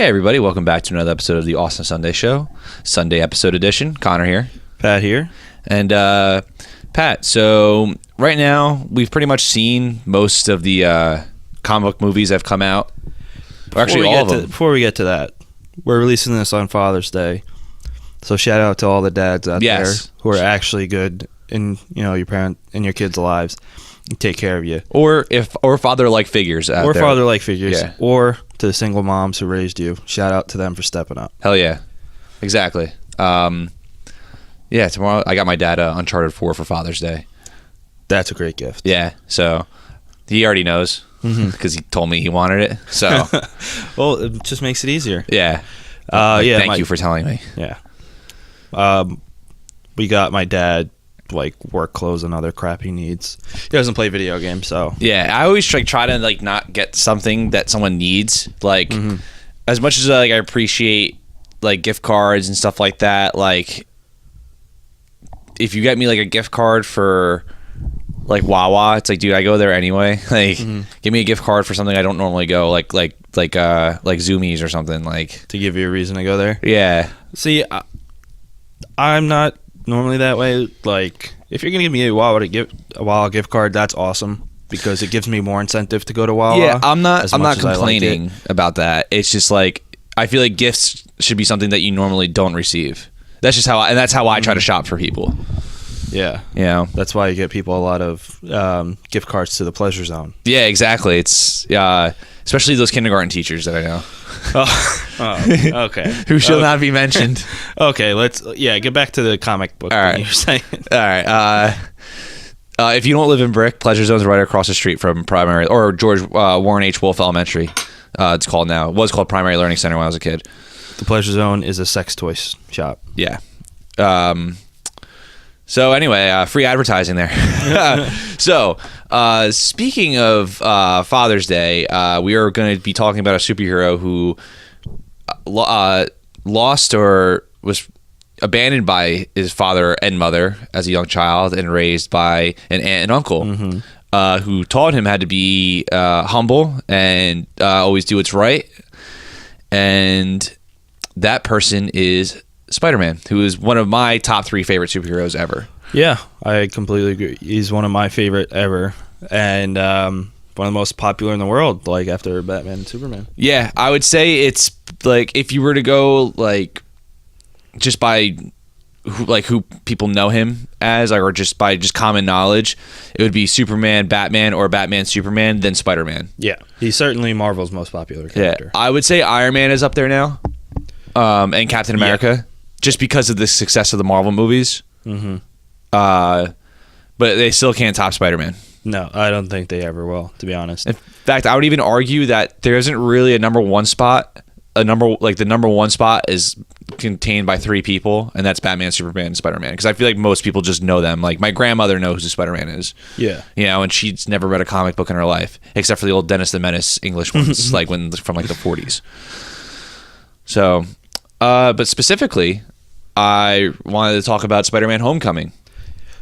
Hey everybody, welcome back to another episode of the Awesome Sunday Show, Sunday episode edition. Connor here. Pat here. And Pat, so right now we've pretty much seen most of the comic book movies that have come out. Actually, all of them. Before we get to that, we're releasing this on Father's Day. So shout out to all the dads out there who are actually good in your parent and your kids' lives. Take care of you, or father-like figures out there. Or father-like figures, yeah. Or to the single moms who raised you. Shout out to them for stepping up. Hell yeah, exactly. Tomorrow I got my dad Uncharted 4 for Father's Day. That's a great gift. Yeah, so he already knows because he told me he wanted it. So, well, it just makes it easier. Yeah. Thank you for telling me. Yeah. We got my dad work clothes and other crap he needs. He doesn't play video games, so yeah. I always try to not get something that someone needs. As much as I appreciate gift cards and stuff like that. If you get me a gift card for Wawa, it's dude, I go there anyway. Give me a gift card for something I don't normally go, like Zoomies or something, to give you a reason to go there. Yeah. See, I'm not normally that way. If you're gonna give me a Wawa gift card, that's awesome because it gives me more incentive to go to Wawa. Yeah, I'm not complaining about that. It's just I feel like gifts should be something that you normally don't receive. That's just how I try to shop for people. Yeah. That's why you get people a lot of gift cards to the Pleasure Zone. Yeah, exactly. It's especially those kindergarten teachers that I know. Oh, okay. Who shall not be mentioned. Okay, let's get back to the comic book. All right. You were saying. All right. If you don't live in Brick, Pleasure Zone's right across the street from Primary or George Warren H. Wolfe Elementary. It's called now. It was called Primary Learning Center when I was a kid. The Pleasure Zone is a sex toy shop. Yeah. So anyway, free advertising there. So speaking of Father's Day, we are going to be talking about a superhero who lost or was abandoned by his father and mother as a young child and raised by an aunt and uncle who taught him how to be humble and always do what's right. And that person is Spider-Man, who is one of my top 3 favorite superheroes ever. Yeah, I completely agree. He's one of my favorite ever, and one of the most popular in the world, after Batman and Superman. Yeah, I would say it's if you were to go just by who people know him as, or just by common knowledge, it would be Superman, Batman, or Batman, Superman, then Spider-Man. Yeah, he's certainly Marvel's most popular character. Yeah, I would say Iron Man is up there now, and Captain America. Yeah. Just because of the success of the Marvel movies. Mm-hmm. But they still can't top Spider-Man. No, I don't think they ever will, to be honest. In fact, I would even argue that there isn't really a number one spot. The number one spot is contained by 3 people, and that's Batman, Superman, and Spider-Man. Because I feel like most people just know them. My grandmother knows who Spider-Man is. Yeah. And she's never read a comic book in her life, except for the old Dennis the Menace English ones, from the 40s. So, but specifically, I wanted to talk about Spider-Man Homecoming.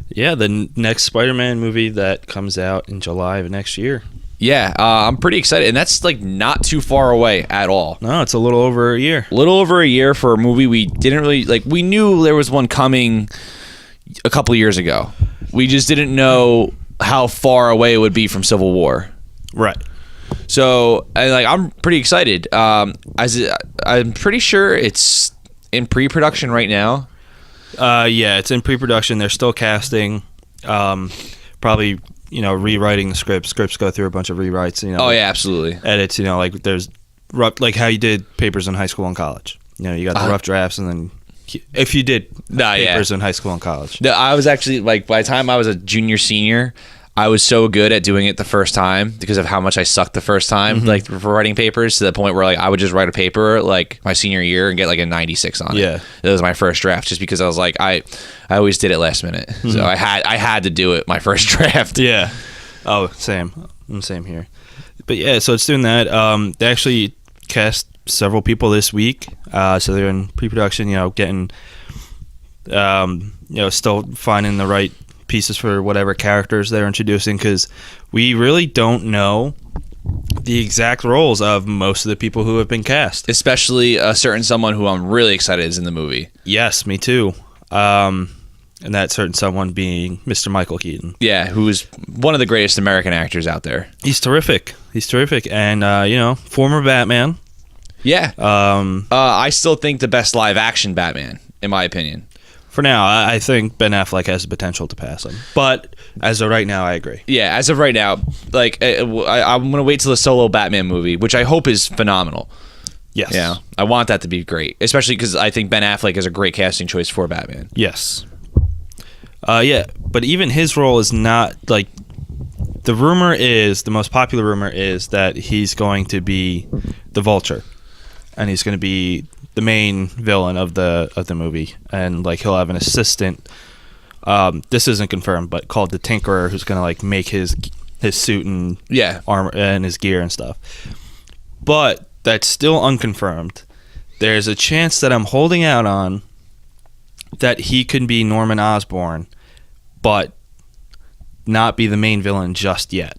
Yeah, the next Spider-Man movie that comes out in July of next year. Yeah, I'm pretty excited. And that's not too far away at all. No, it's a little over a year. A little over a year for a movie we didn't really... we knew there was one coming a couple of years ago. We just didn't know how far away it would be from Civil War. Right. So, I'm pretty excited. I'm pretty sure it's in pre-production right now. Yeah, it's in pre-production. They're still casting. Probably, rewriting the script. Scripts go through a bunch of rewrites. Oh yeah, absolutely. Edits. There's rough, how you did papers in high school and college. You got the rough drafts, and then if you did papers in high school and college. No, I was actually by the time I was a junior, senior, I was so good at doing it the first time because of how much I sucked the first time, for writing papers, to the point where I would just write a paper my senior year and get a 96 on it. Yeah, it was my first draft just because I was I always did it last minute, so I had to do it my first draft. Yeah. Oh, same here. But yeah, so it's doing that. They actually cast several people this week, so they're in pre-production. Getting, still finding the right pieces for whatever characters they're introducing, because we really don't know the exact roles of most of the people who have been cast. Especially a certain someone who I'm really excited is in the movie. Yes, me too. And that certain someone being Mr. Michael Keaton. Yeah, who is one of the greatest American actors out there. He's terrific. And, former Batman. Yeah. I still think the best live action Batman, in my opinion. For now, I think Ben Affleck has the potential to pass him. But as of right now, I agree. Yeah, as of right now, like I'm going to wait till the solo Batman movie, which I hope is phenomenal. Yes. Yeah, I want that to be great, especially because I think Ben Affleck is a great casting choice for Batman. Yes. But even his role is not, like, the most popular rumor is that he's going to be the Vulture. And he's going to be the main villain of the movie. And, like, he'll have an assistant, this isn't confirmed, but called the Tinkerer, who's going to, like, make his suit and armor and his gear and stuff. But that's still unconfirmed. There's a chance that I'm holding out on that he could be Norman Osborn, but not be the main villain just yet.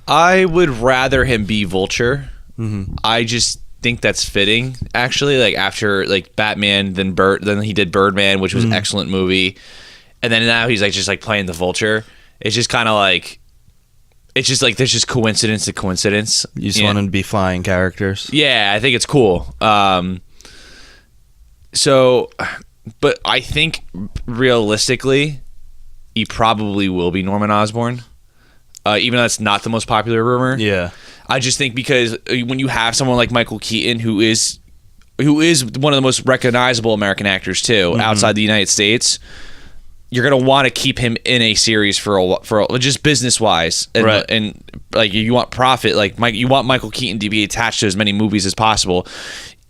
I would rather him be Vulture. Mm-hmm. I just think that's fitting, actually. Like after like Batman, then he did Birdman, which was an excellent movie, and then now he's like just like playing the Vulture. It's just kind of like, it's just like there's just coincidence to coincidence. You just want him to be flying characters. Yeah, I think it's cool. But I think realistically, he probably will be Norman Osborn, even though that's not the most popular rumor. Yeah, I just think because when you have someone like Michael Keaton, who is one of the most recognizable American actors too, outside the United States, you're gonna want to keep him in a series for just business wise, and like you want profit, like you want Michael Keaton to be attached to as many movies as possible.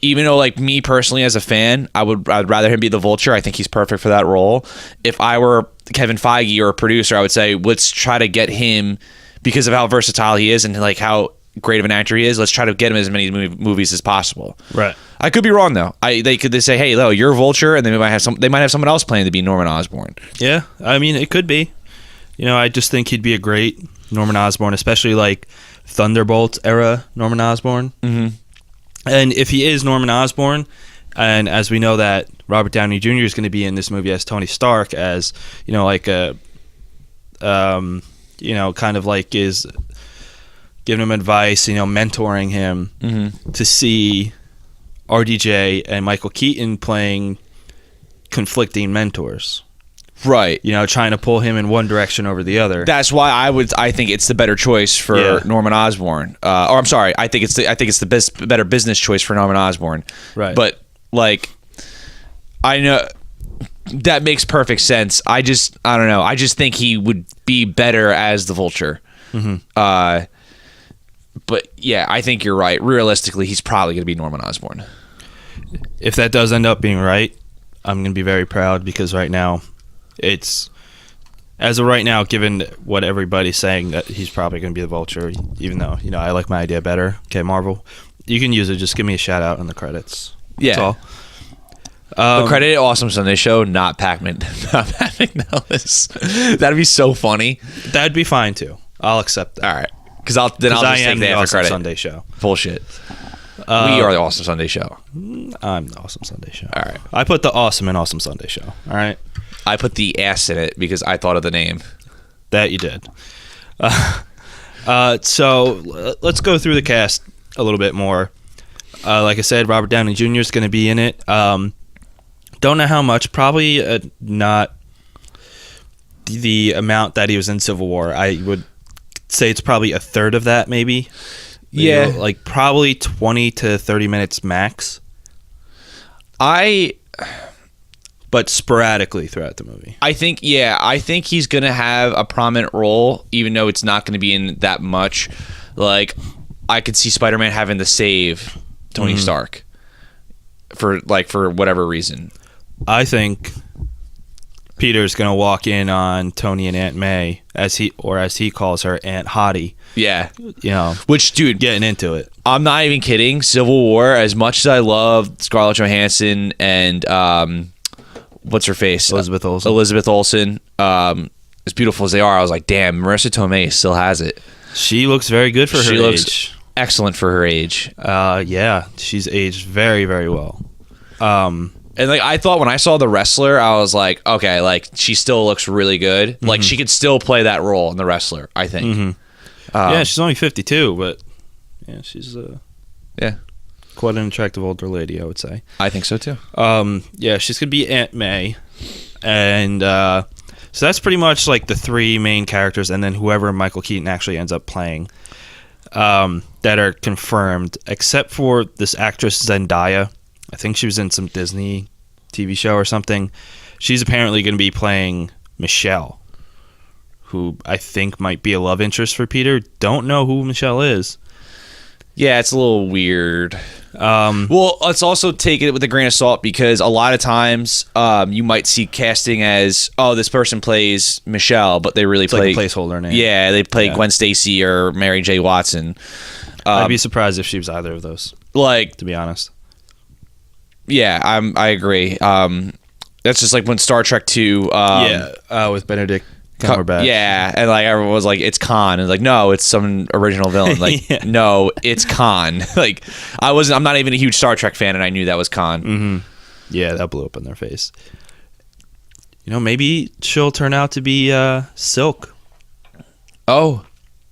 Even though, like me personally as a fan, I'd rather him be the Vulture. I think he's perfect for that role. If I were Kevin Feige or a producer, I would say let's try to get him, because of how versatile he is and like how great of an actor he is. Let's try to get him as many movies as possible. Right. I could be wrong though. They say, hey, Lo, you're Vulture, and they might have someone else playing to be Norman Osborn. Yeah, I mean it could be. I just think he'd be a great Norman Osborn, especially like Thunderbolts era Norman Osborn. Mm-hmm. And if he is Norman Osborn, and as we know that Robert Downey Jr. is going to be in this movie as Tony Stark, as like a, kind of like is giving him advice, mentoring him, to see RDJ and Michael Keaton playing conflicting mentors. Right. Trying to pull him in one direction over the other. That's why I think it's the better choice for Norman Osborn. Or I'm sorry, I think it's the better business choice for Norman Osborn. Right. But like, I know that makes perfect sense. I don't know. I just think he would be better as the Vulture. Mm-hmm. But yeah, I think you're right. Realistically, he's probably going to be Norman Osborn. If that does end up being right, I'm going to be very proud, because right now, it's, as of right now, given what everybody's saying, that he's probably going to be the Vulture, even though, I like my idea better. Okay, Marvel, you can use it. Just give me a shout out in the credits. That's all. The credit Awesome Sunday Show, not Pat McNellis. That'd be so funny. That'd be fine too. I'll accept that. All right, because I'll just take the Awesome credit. Sunday Show. Bullshit. We are the Awesome Sunday Show. I'm the Awesome Sunday Show. All right. I put the Awesome in Awesome Sunday Show. All right. I put the ass in it because I thought of the name. That you did. So let's go through the cast a little bit more. Like I said, Robert Downey Jr. is going to be in it. Don't know how much. Probably not the amount that he was in Civil War. I would say it's probably a third of that, maybe. Yeah. Like probably 20 to 30 minutes max. But sporadically throughout the movie. I think he's going to have a prominent role, even though it's not going to be in that much. Like, I could see Spider-Man having to save Tony Stark for whatever reason. I think Peter's going to walk in on Tony and Aunt May, as he calls her, Aunt Hottie. Yeah. Which, dude, getting into it. I'm not even kidding. Civil War, as much as I love Scarlett Johansson and what's her face? Elizabeth Olsen. As beautiful as they are, I was like, damn, Marissa Tomei still has it. She looks very good for her age. Excellent for her age. Yeah, she's aged very, very well. And like I thought when I saw The Wrestler, I was like, okay, like she still looks really good. Like she could still play that role in The Wrestler, I think. Yeah, she's only 52, but yeah, she's yeah, quite an attractive older lady, I would say. I think so too. Yeah, she's gonna be Aunt May, and so that's pretty much like the three main characters, and then whoever Michael Keaton actually ends up playing that are confirmed, except for this actress Zendaya. I think she was in some Disney TV show or something. She's apparently going to be playing Michelle, who I think might be a love interest for Peter. Don't know who Michelle is. Yeah, it's a little weird. Well, let's also take it with a grain of salt because a lot of times you might see casting as, oh, this person plays Michelle, but they really play like a placeholder name. Yeah, they play Gwen Stacy or Mary J. Watson. I'd be surprised if she was either of those. Like, to be honest. Yeah, I agree. That's just like when Star Trek 2. With Benedict Cumberbatch. Yeah, and like everyone was like, it's Khan, and like, no, it's some original villain. Like, no, it's Khan. Like, I'm not even a huge Star Trek fan, and I knew that was Khan. Mm-hmm. Yeah, that blew up in their face. You know, maybe she'll turn out to be Silk. Oh,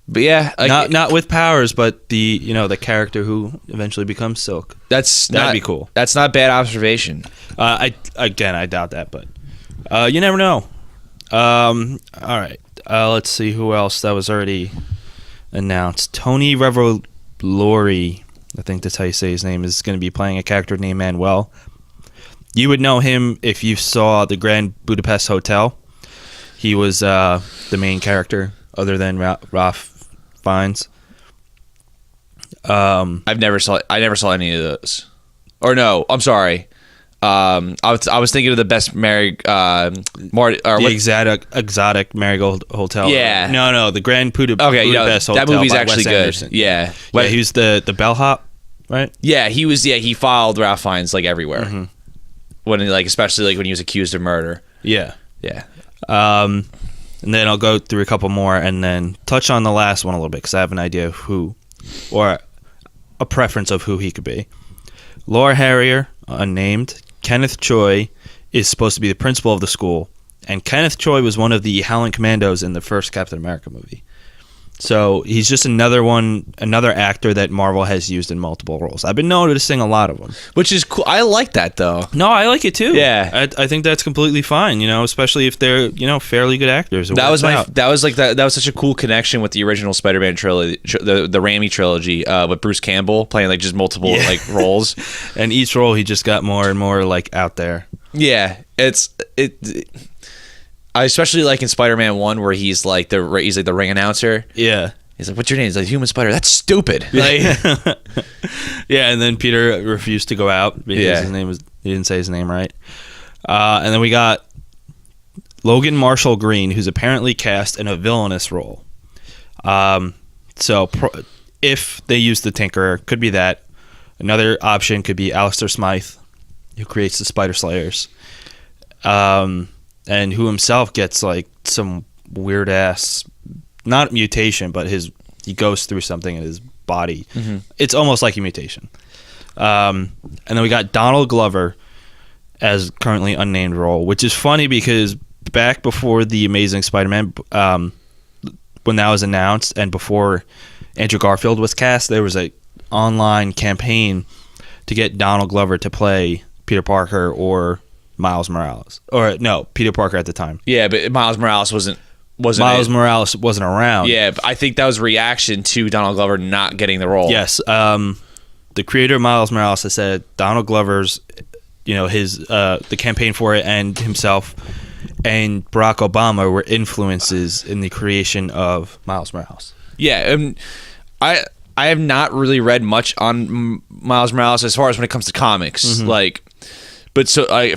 but yeah, like, not with powers, but the character who eventually becomes Silk. That'd be cool. That's not a bad observation. I doubt that, but you never know. All right, let's see who else that was already announced. Tony Revolori, I think that's how you say his name, is going to be playing a character named Manuel. You would know him if you saw the Grand Budapest Hotel. He was the main character, other than Ralph Fiennes. I never saw any of those. Or no, I'm sorry. I was thinking of the best exotic Marigold Hotel. Yeah. No, the Grand Budapest Hotel. That movie's by actually Wes good. Anderson. Yeah. Yeah, he was the bellhop, right? Yeah, he was. Yeah, he followed Ralph Fiennes like everywhere. Mm-hmm. When especially like when he was accused of murder. Yeah. Yeah. And then I'll go through a couple more and then touch on the last one a little bit because I have an idea of who, or a preference of who he could be. Laura Harrier, unnamed. Kenneth Choi is supposed to be the principal of the school. And Kenneth Choi was one of the Howling Commandos in the first Captain America movie. So he's just another actor that Marvel has used in multiple roles. I've been noticing a lot of them, which is cool. I like that though. No, I like it too. Yeah, I think that's completely fine. Especially if they're fairly good actors. That was such a cool connection with the original Spider-Man trilogy, the Raimi trilogy, with Bruce Campbell playing like just multiple like roles, and each role he just got more and more like out there. Yeah, I especially like in Spider-Man 1 where he's like the ring announcer. Yeah. He's like, what's your name? He's like, Human Spider. That's stupid. Like, yeah, and then Peter refused to go out because he didn't say his name right. And then we got Logan Marshall Green, who's apparently cast in a villainous role. If they use the Tinkerer, could be that. Another option could be Alistair Smythe, who creates the Spider Slayers. And who himself gets like some weird ass, not mutation, but he goes through something in his body. Mm-hmm. It's almost like a mutation. And then we got Donald Glover as currently unnamed role, which is funny because back before the Amazing Spider-Man, when that was announced, and before Andrew Garfield was cast, there was a online campaign to get Donald Glover to play Peter Parker or Miles Morales, or no, Peter Parker at the time. Yeah, but Miles Morales wasn't. Morales wasn't around. Yeah, but I think that was a reaction to Donald Glover not getting the role. Yes, the creator of Miles Morales has said Donald Glover's, his the campaign for it and himself and Barack Obama were influences in the creation of Miles Morales. Yeah, I have not really read much on Miles Morales as far as when it comes to comics, mm-hmm. But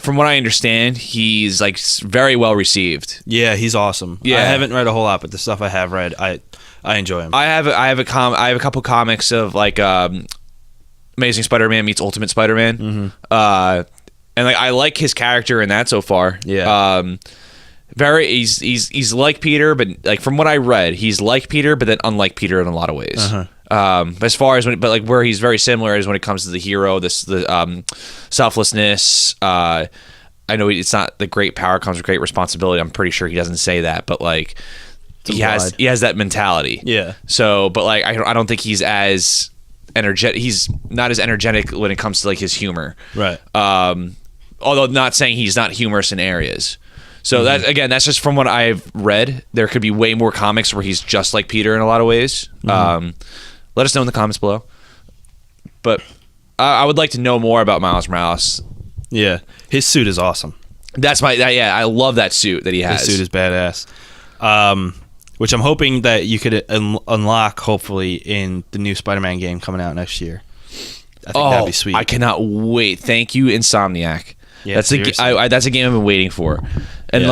from what I understand, he's like very well received. Yeah, he's awesome. Yeah, I haven't read a whole lot, but the stuff I have read, I enjoy him. I have a couple comics of like Amazing Spider-Man meets Ultimate Spider-Man, mm-hmm. And like I like his character in that so far. Yeah. He's like Peter, but like from what I read, he's like Peter, but then unlike Peter in a lot of ways. As far as but like where he's very similar is when it comes to the hero, the selflessness. I know it's not the great power comes with great responsibility. I'm pretty sure he doesn't say that, but like he has that mentality. Yeah. So, but like I don't think he's as energetic. He's not as energetic when it comes to like his humor. Right. Although not saying he's not humorous in areas. So that's just from what I've read. There could be way more comics where he's just like Peter in a lot of ways. Let us know in the comments below. But I would like to know more about Miles Morales. Yeah, his suit is awesome. I love that suit that he has. His suit is badass. Which I'm hoping that you could unlock, hopefully, in the new Spider-Man game coming out next year. I think that'd be sweet. I cannot wait. Thank you, Insomniac. Yeah, that's a game I've been waiting for, and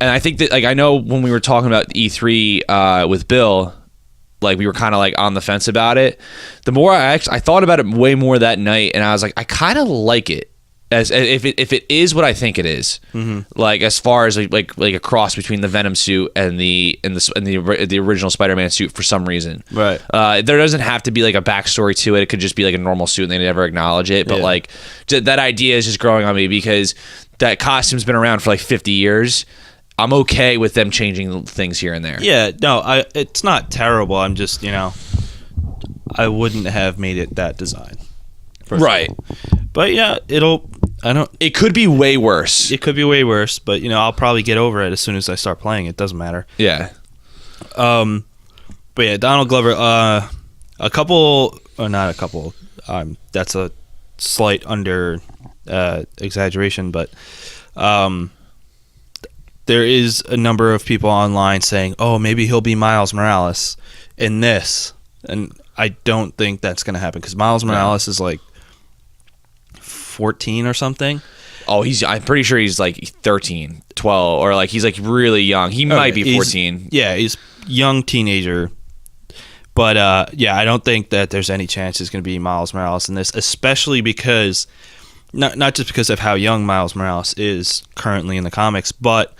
I think that like I know when we were talking about E3 with Bill, like we were kind of like on the fence about it. The more I thought about it way more that night, and I was like, I kind of like it as if it is what I think it is. Like as far as like a cross between the Venom suit and the original Spider-Man suit for some reason. Right. There doesn't have to be like a backstory to it. It could just be like a normal suit and they never acknowledge it. But like that idea is just growing on me because that costume's been around for like 50 years. I'm okay with them changing things here and there. Yeah, no, it's not terrible. I'm just, I wouldn't have made it that design. Right. But yeah, it could be way worse. It could be way worse, but I'll probably get over it as soon as I start playing. It doesn't matter. Yeah. But yeah, Donald Glover, not a couple. That's a slight under exaggeration, but there is a number of people online saying, "Oh, maybe he'll be Miles Morales in this," and I don't think that's going to happen because Miles Morales is like 14 or something. Oh, I'm pretty sure he's like 13, 12, or like he's like really young. He might be 14. He's young teenager. But I don't think that there's any chance he's going to be Miles Morales in this, especially because not just because of how young Miles Morales is currently in the comics, but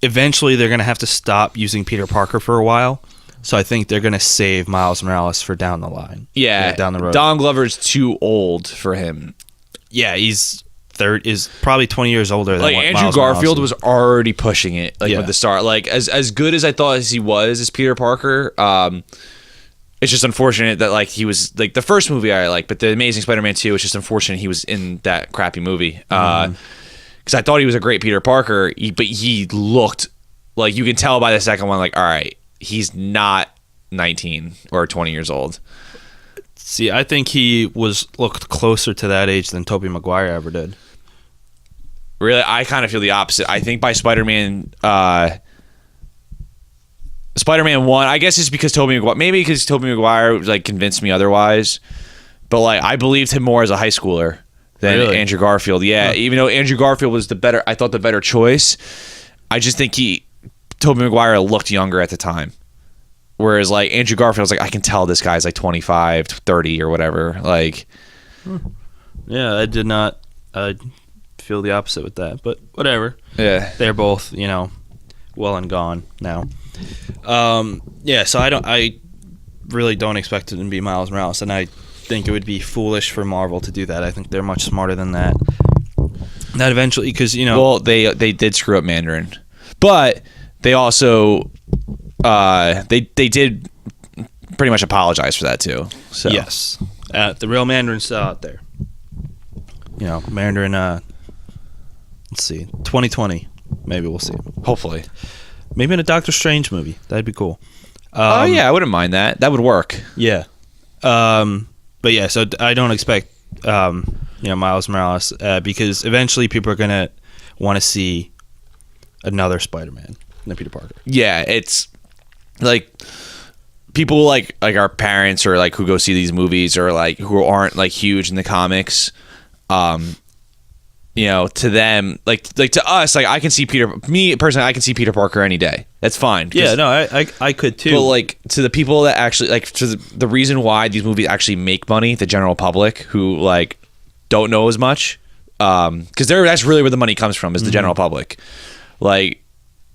eventually they're going to have to stop using Peter Parker for a while. So I think they're going to save Miles Morales for down the line. Yeah, down the road. Don Glover's too old for him. Yeah, he's probably 20 years older than like what Andrew Miles Garfield Morales was already pushing it with the start. Like as good as I thought as he was as Peter Parker, it's just unfortunate that like he was like the first movie I like, but the Amazing Spider-Man 2, it's just unfortunate he was in that crappy movie. Because I thought he was a great Peter Parker, but he looked like you can tell by the second one, like, all right, he's not 19 or 20 years old. See, I think he looked closer to that age than Tobey Maguire ever did. Really, I kind of feel the opposite. I think by Spider-Man 1, I guess it's because Tobey Maguire like convinced me otherwise. But like I believed him more as a high schooler than Andrew Garfield. Yeah, even though Andrew Garfield was the better choice, I just think Tobey Maguire looked younger at the time. Whereas like Andrew Garfield was like, I can tell this guy's like 25, 30 or whatever. Like, yeah, I did not feel the opposite with that, but whatever. Yeah, they're both well and gone now. So I really don't expect it to be Miles Morales, and I think it would be foolish for Marvel to do that. I think they're much smarter than that. That eventually, because well, they did screw up Mandarin, but they also they did pretty much apologize for that too. So yes, the real Mandarin's still out there. Mandarin. Let's see, 2020. Maybe we'll see. Hopefully. Maybe in a Doctor Strange movie. That'd be cool. I wouldn't mind that. That would work. Yeah. But yeah, so I don't expect Miles Morales because eventually people are gonna want to see another Spider-Man than Peter Parker. Yeah, it's like people like our parents or like who go see these movies or like who aren't like huge in the comics. To them, like to us, like I can see me personally, I can see Peter Parker any day. That's fine. Yeah, no, I could too. But like to the people that actually like to the reason why these movies actually make money, the general public who like don't know as much, because that's really where the money comes from is the general public. Like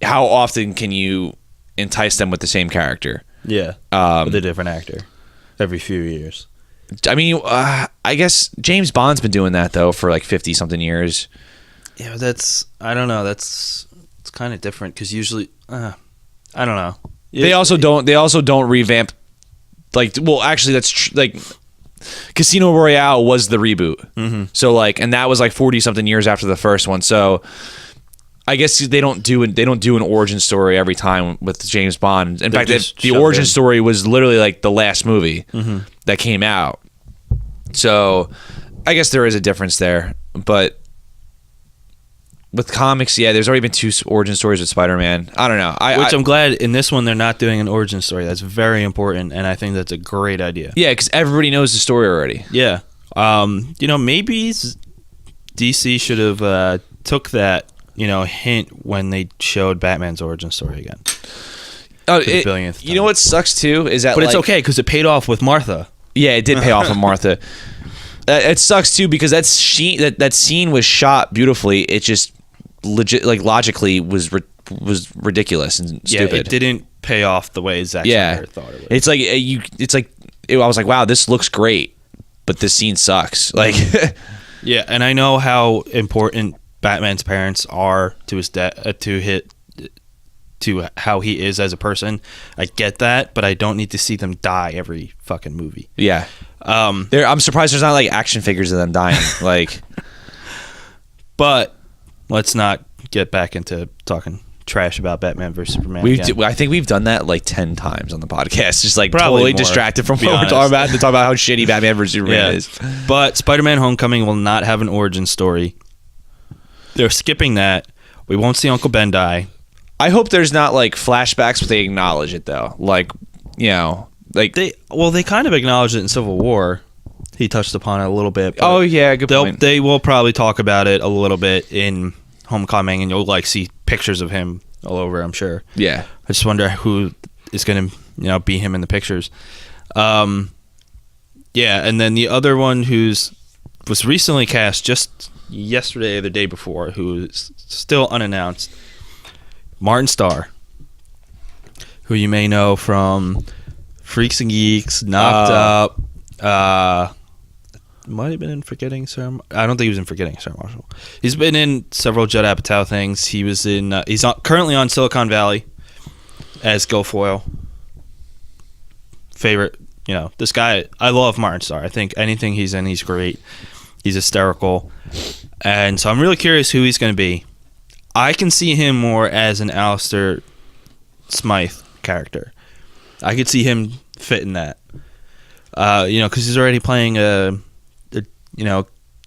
how often can you entice them with the same character? Yeah, with a different actor every few years. I mean, I guess James Bond's been doing that though for like 50 something years. Yeah, but I don't know. It's kind of different because usually, I don't know. They also don't revamp. Like, well, actually, that's like Casino Royale was the reboot. Mm-hmm. So like, and that was like 40 something years after the first one. So I guess they don't do an origin story every time with James Bond. In fact, the origin story was literally like the last movie that came out. So I guess there is a difference there, but with comics, yeah, there's already been 2 origin stories with Spider-Man. I don't know. I'm glad in this one they're not doing an origin story. That's very important, and I think that's a great idea. Yeah, because everybody knows the story already. Yeah. Maybe DC should have took that, hint when they showed Batman's origin story again. Oh, the billionth time. You know what sucks too is that, but it's okay because it paid off with Martha. Yeah, it did pay off with Martha. It sucks too because that scene was shot beautifully. It just legit, like logically, was ridiculous and stupid. Yeah, it didn't pay off the way Zack Snyder thought it would. I was like, wow, this looks great, but this scene sucks. Like, yeah, and I know how important Batman's parents are to his to how he is as a person. I get that, but I don't need to see them die every fucking movie. Yeah. I'm surprised there's not like action figures of them dying. Like, but let's not get back into talking trash about Batman versus Superman. I think we've done that like 10 times on the podcast. Just like probably totally more, distracted from what we're talking about to talk about how shitty Batman versus Superman is. But Spider-Man: Homecoming will not have an origin story. They're skipping that. We won't see Uncle Ben die. I hope there's not like flashbacks, but they acknowledge it though. Like, like they kind of acknowledged it in Civil War. He touched upon it a little bit. Oh yeah, good point. They will probably talk about it a little bit in Homecoming, and you'll like see pictures of him all over, I'm sure. Yeah. I just wonder who is going to be him in the pictures. Yeah, and then the other one was recently cast just yesterday or the day before, who's still unannounced, Martin Starr, who you may know from Freaks and Geeks, Knocked Up, might have been in Forgetting Sarah. I don't think he was in Forgetting Sarah Marshall. He's been in several Judd Apatow things. He was in. He's currently on Silicon Valley as Guilfoyle. Favorite, this guy. I love Martin Starr. I think anything he's in, he's great. He's hysterical, and so I'm really curious who he's going to be. I can see him more as an Alistair Smythe character. I could see him fit in that. Because he's already playing a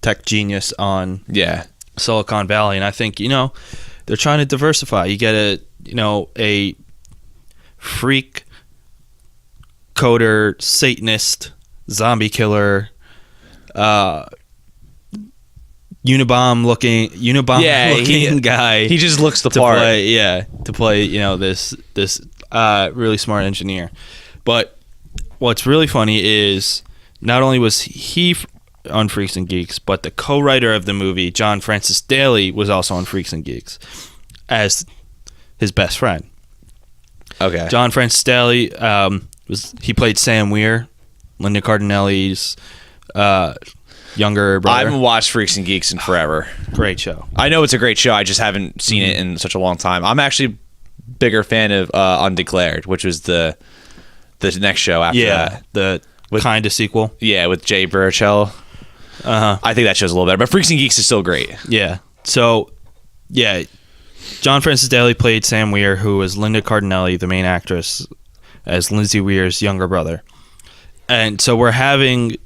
tech genius on Silicon Valley, and I think they're trying to diversify. You get a freak coder, Satanist, zombie killer, Unabomb looking guy. He just looks the part. To play this really smart engineer. But what's really funny is not only was he on Freaks and Geeks, but the co-writer of the movie, John Francis Daley, was also on Freaks and Geeks as his best friend. Okay. John Francis Daley he played Sam Weir, Linda Cardinelli's younger brother. I haven't watched Freaks and Geeks in forever. Great show. I know it's a great show. I just haven't seen it in such a long time. I'm actually a bigger fan of Undeclared, which was the next show after that. With kind of sequel. Yeah, with Jay Baruchel. I think that show's a little better, but Freaks and Geeks is still great. Yeah. So, yeah, John Francis Daley played Sam Weir, who was Linda Cardinelli, the main actress, as Lindsay Weir's younger brother. And so we're having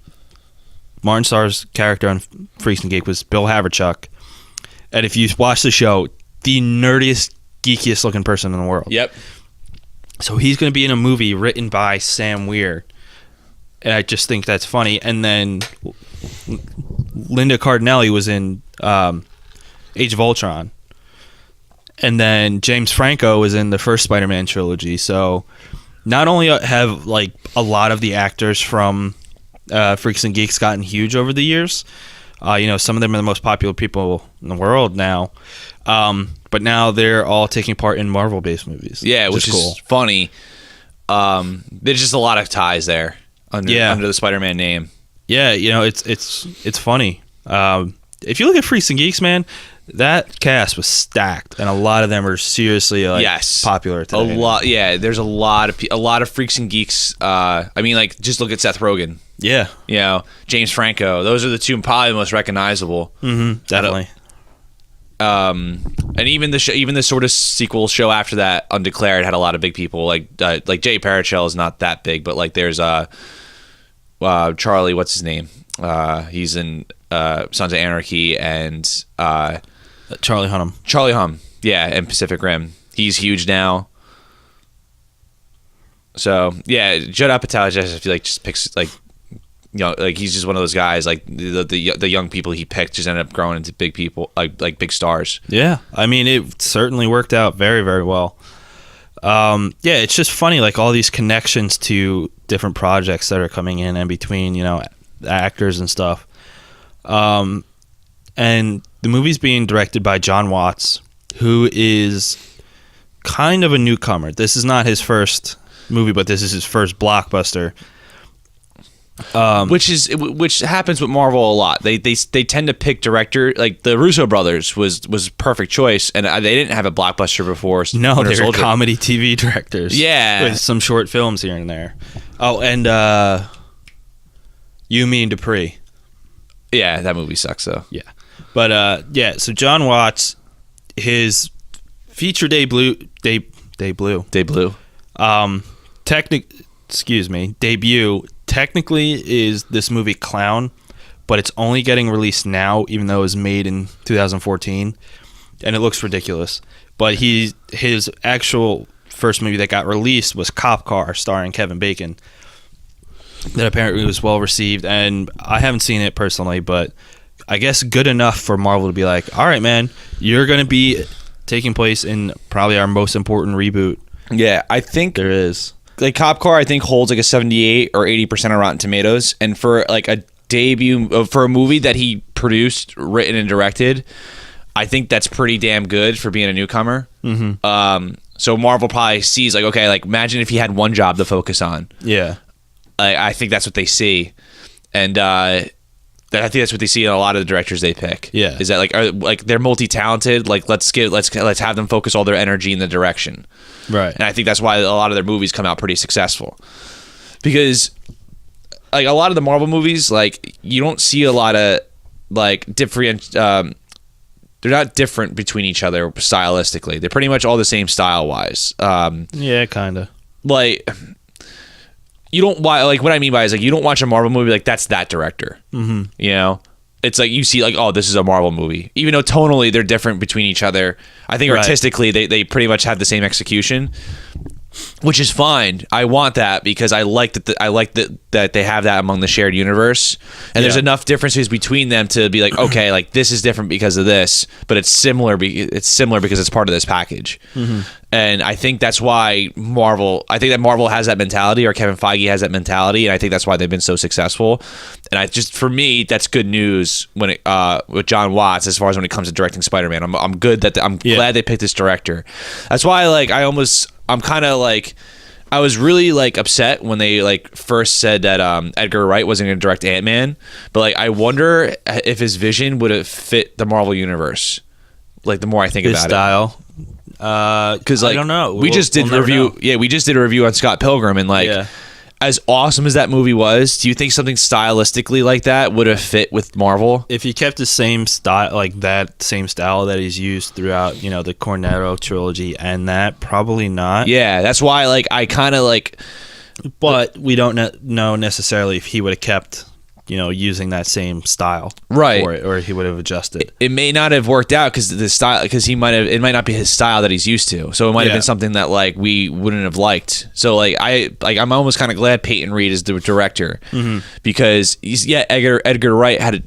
Martin Starr's character on Freaks and Geeks was Bill Haverchuck. And if you watch the show, the nerdiest, geekiest looking person in the world. Yep. So he's going to be in a movie written by Sam Weir. And I just think that's funny. And then Linda Cardinelli was in Age of Ultron. And then James Franco was in the first Spider-Man trilogy. So not only have like a lot of the actors from Freaks and Geeks gotten huge over the years, Some of them are the most popular people in the world now. But now they're all taking part in Marvel-based movies. Yeah, which is cool. Funny. There's just a lot of ties there under the Spider-Man name. Yeah, it's funny. If you look at Freaks and Geeks, man, that cast was stacked, and a lot of them are seriously popular today. There's a lot of Freaks and Geeks. Just look at Seth Rogen. Yeah, James Franco. Those are the two probably the most recognizable. Definitely. And even the sort of sequel show after that, Undeclared, had a lot of big people. Like Jay Baruchel is not that big, but like there's Charlie, what's his name? He's in Sons of Anarchy and Charlie Hunnam. Charlie Hunnam, yeah, and Pacific Rim. He's huge now. So yeah, Judd Apatow just picks he's just one of those guys. Like the young people he picked just ended up growing into big people, like big stars. Yeah, I mean it certainly worked out very, very well. It's just funny, like all these connections to different projects that are coming in and between actors and stuff. And the movie's being directed by John Watts, who is kind of a newcomer. This is not his first movie, but this is his first blockbuster. Which happens with Marvel a lot. They tend to pick director, like the Russo brothers was perfect choice, and they didn't have a blockbuster before. No, they were comedy TV directors. Yeah, with some short films here and there. Oh, and You Mean Dupree. Yeah, that movie sucks though. Yeah, but so John Watts, his feature debut. Debut technically is this movie Clown, but it's only getting released now, even though it was made in 2014, and it looks ridiculous. But his actual first movie that got released was Cop Car, starring Kevin Bacon, that apparently was well received, and I haven't seen it personally, but I guess good enough for Marvel to be like, all right, man, you're going to be taking place in probably our most important reboot. Yeah, I think there is. Like Cop Car, I think holds like a 78 or 80% of Rotten Tomatoes, and for like a debut for a movie that he produced, written, and directed, I think that's pretty damn good for being a newcomer. So Marvel probably sees like, okay, like imagine if he had one job to focus on. Yeah, I think that's what they see, and I think that's what they see in a lot of the directors they pick. Yeah, is that they're multi-talented. Like let's have them focus all their energy in the direction. Right. And I think that's why a lot of their movies come out pretty successful. Because like a lot of the Marvel movies, like you don't see a lot of like different they're not different between each other stylistically. They're pretty much all the same style-wise. Yeah, kind of. Like you don't like what I mean by is like you don't watch a Marvel movie like that's that director. It's like you see like, oh, this is a Marvel movie, even though tonally they're different between each other. I think artistically they pretty much have the same execution, which is fine. I want that because I like that they have that among the shared universe, and there's enough differences between them to be like, okay, like this is different because of this, but it's similar. It's similar because it's part of this package. And I think that's why Marvel has that mentality, or Kevin Feige has that mentality, and I think that's why they've been so successful. And for me, that's good news when with John Watts as far as when it comes to directing Spider-Man. I'm glad they picked this director. That's why I'm kind of like, I was really like upset when they like first said that Edgar Wright wasn't going to direct Ant-Man, but like I wonder if his vision would have fit the Marvel universe. Like the more I think his about style. Because like I don't know. We just did a review on Scott Pilgrim, and like as awesome as that movie was, do you think something stylistically like that would have fit with Marvel? If he kept the same style, like that same style that he's used throughout, the Cornetto trilogy, and that probably not. Yeah, that's why like I kind of like, but we don't know necessarily if he would have kept, using that same style right for it, or he would have adjusted. It may not have worked out because it might not be his style that he's used to. So it might have been something that like we wouldn't have liked. So like I'm almost kind of glad Peyton Reed is the director because Edgar Wright had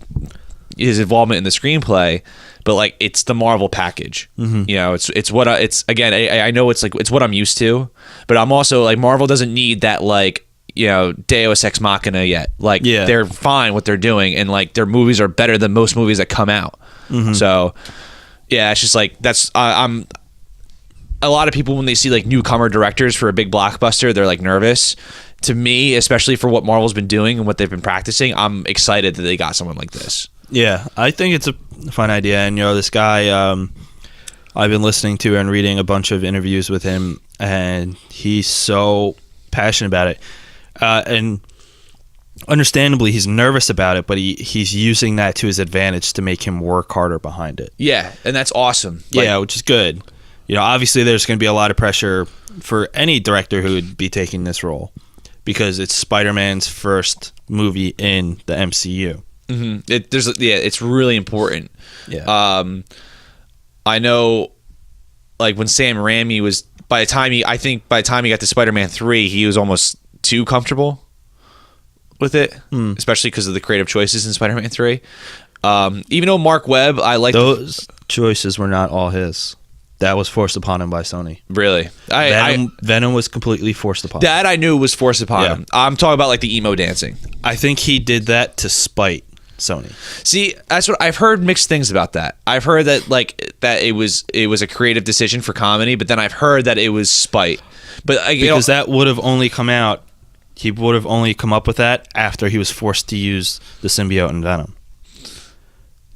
his involvement in the screenplay, but like it's the Marvel package. It's what it's again. I know it's what I'm used to, but I'm also like Marvel doesn't need that like Deus Ex Machina yet. Like, Yeah. they're fine what they're doing, and like their movies are better than most movies that come out. So yeah, it's just like I'm a lot of people, when they see like newcomer directors for a big blockbuster, they're like nervous. To me, especially for what Marvel's been doing and what they've been practicing, I'm excited that they got someone like this. Yeah, I think it's a fun idea. And, this guy, I've been listening to and reading a bunch of interviews with him, and he's so passionate about it. And understandably, he's nervous about it, but he's using that to his advantage to make him work harder behind it. Yeah, and that's awesome. Yeah, which is good. Obviously, there's going to be a lot of pressure for any director who would be taking this role, because it's Spider-Man's first movie in the MCU. It's really important. Yeah. I know, like, when Sam Raimi was, by the time he got to Spider-Man 3, he was almost too comfortable with it, especially because of the creative choices in Spider-Man 3. Even though Mark Webb, I like those choices were not all his. That was forced upon him by Sony. Really? Venom was completely forced upon him. That I knew was forced upon him. I'm talking about like the emo dancing. I think he did that to spite Sony. See, that's what I've heard. Mixed things about that. I've heard that it was a creative decision for comedy, but then I've heard that it was spite. But because that would have only come out, he would have only come up with that after he was forced to use the symbiote in Venom.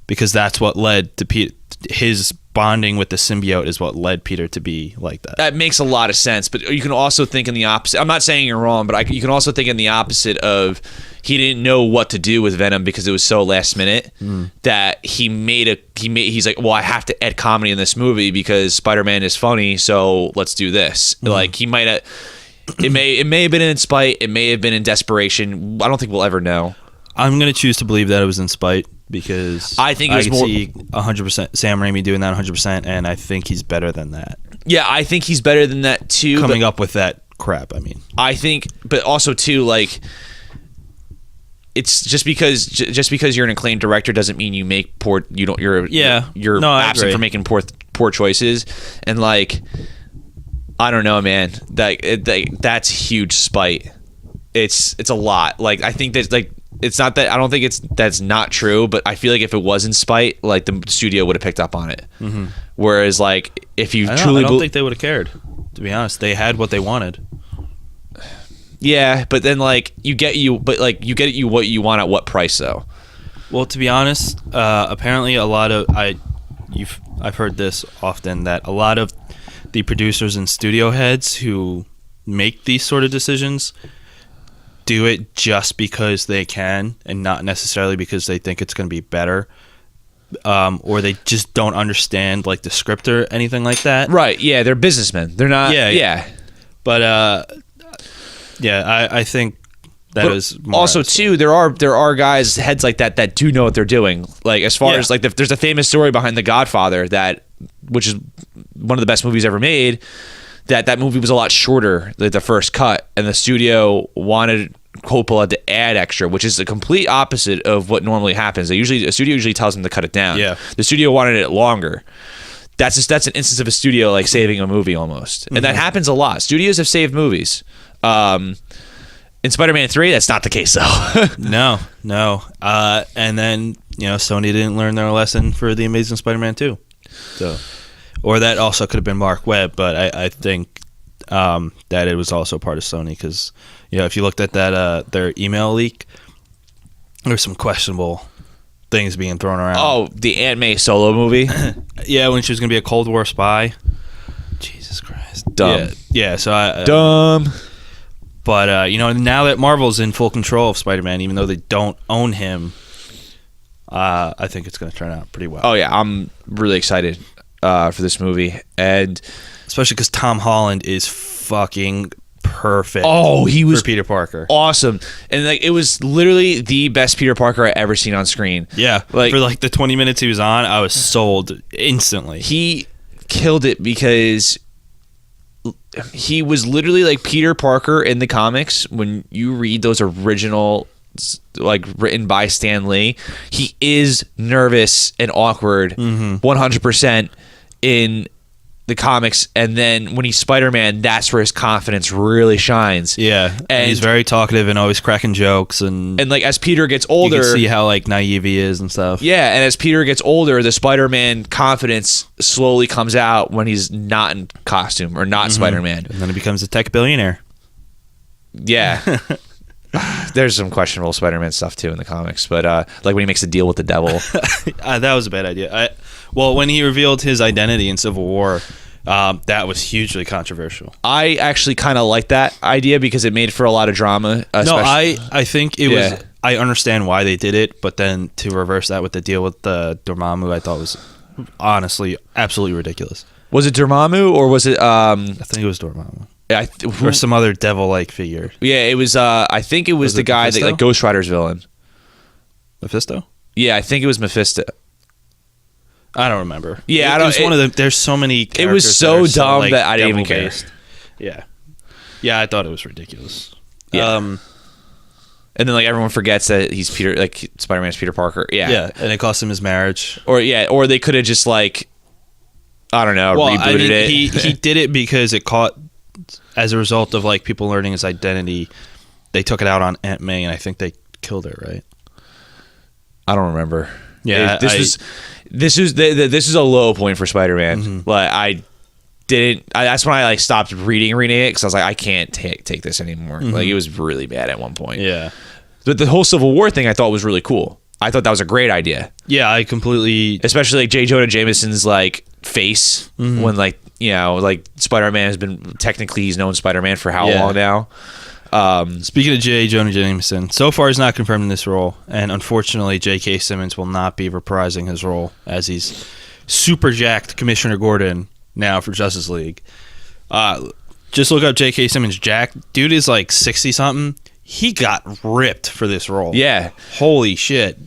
Because that's what led to his bonding with the symbiote is what led Peter to be like that. That makes a lot of sense, but you can also think in the opposite. I'm not saying you're wrong, but you can also think in the opposite of he didn't know what to do with Venom because it was so last minute that he's like, well, I have to add comedy in this movie because Spider-Man is funny, so let's do this. Like, he might have. It may have been in spite. It may have been in desperation. I don't think we'll ever know. I'm going to choose to believe that it was in spite, because I think it was more, see 100% Sam Raimi doing that 100%, and I think he's better than that. Yeah, I think he's better than that too. Coming up with that crap, I mean. I think, but also too, like, it's just because you're an acclaimed director doesn't mean you make poor. You don't. You're absent from making poor choices, and like, I don't know, man. That's huge spite. It's a lot. Like, I think that, like, it's not that, I don't think that's not true, but I feel like if it was in spite, like, the studio would have picked up on it. Whereas, like, if you I don't think they would have cared. To be honest, they had what they wanted. Yeah, but then, like, you get what you want at what price, though? Well, to be honest, apparently a lot of I've heard this often, that a lot of the producers and studio heads who make these sort of decisions do it just because they can and not necessarily because they think it's going to be better, or they just don't understand, like, the script or anything like that. Right, yeah, they're businessmen. They're not... Yeah. But, I think that is more also, too, there are guys, heads like that do know what they're doing. Like, as far as, like, there's a famous story behind The Godfather, which is one of the best movies ever made, that movie was a lot shorter than the first cut, and the studio wanted Coppola to add extra, which is the complete opposite of what normally happens. A studio usually tells them to cut it down. Yeah. The studio wanted it longer. That's an instance of a studio, like, saving a movie almost, and that happens a lot. Studios have saved movies. In Spider-Man 3, that's not the case, though. No. And then, Sony didn't learn their lesson for The Amazing Spider-Man 2. So, or that also could have been Mark Webb, but I think that it was also part of Sony, because, if you looked at that their email leak, there were some questionable things being thrown around. Oh, the Aunt May solo movie? Yeah, when she was going to be a Cold War spy. Jesus Christ. Dumb. Yeah, so dumb. But, now that Marvel's in full control of Spider-Man, even though they don't own him, I think it's going to turn out pretty well. Oh, yeah. I'm really excited for this movie. And especially because Tom Holland is fucking perfect. Oh, he was for Peter Parker. Awesome. And, like, it was literally the best Peter Parker I ever seen on screen. Yeah. Like, for, like, the 20 minutes he was on, I was sold instantly. He killed it because he was literally like Peter Parker in the comics. When you read those original, like, written by Stan Lee, he is nervous and awkward 100% in the comics, and then when he's Spider-Man, that's where his confidence really shines. Yeah, and he's very talkative and always cracking jokes, and like as Peter gets older, you can see how like naive he is and stuff. Yeah, and as Peter gets older, the Spider-Man confidence slowly comes out when he's not in costume or not Spider-Man, and then he becomes a tech billionaire. Yeah. There's some questionable Spider-Man stuff too in the comics, but like when he makes a deal with the devil. That was a bad idea. Well, when he revealed his identity in Civil War, that was hugely controversial. I actually kind of like that idea because it made for a lot of drama. No, I think it was. I understand why they did it, but then to reverse that with the deal with the Dormammu, I thought was honestly absolutely ridiculous. Was it Dormammu or was it? I think it was Dormammu. Or some other devil-like figure. Yeah, it was. I think it was the guy that like Ghost Rider's villain. Mephisto? Yeah, I think it was Mephisto. I don't remember. Yeah, it was one of the. There's so many. It was so dumb like, that I didn't even care. Yeah, yeah, I thought it was ridiculous. Yeah. And then like everyone forgets that he's Peter, like Spider-Man's Peter Parker. Yeah, yeah, and it cost him his marriage. Or they could have just like, I don't know, rebooted it. He did it because it caught. As a result of like people learning his identity, they took it out on Aunt May, and I think they killed her. Right? I don't remember. Yeah, this is a low point for Spider-Man. Like I didn't. That's when I like stopped reading it because I was like, I can't take this anymore. Like it was really bad at one point. Yeah, but the whole Civil War thing I thought was really cool. I thought that was a great idea. Yeah, I completely. Especially like J. Jonah Jameson's like face when like. You know, like Spider-Man has been technically he's known Spider-Man for how long now? Speaking of J. Jonah Jameson, so far he's not confirmed in this role, and unfortunately, J.K. Simmons will not be reprising his role as he's super jacked Commissioner Gordon now for Justice League. Just look up J.K. Simmons jacked. Dude is like 60 something. He got ripped for this role. Yeah, holy shit.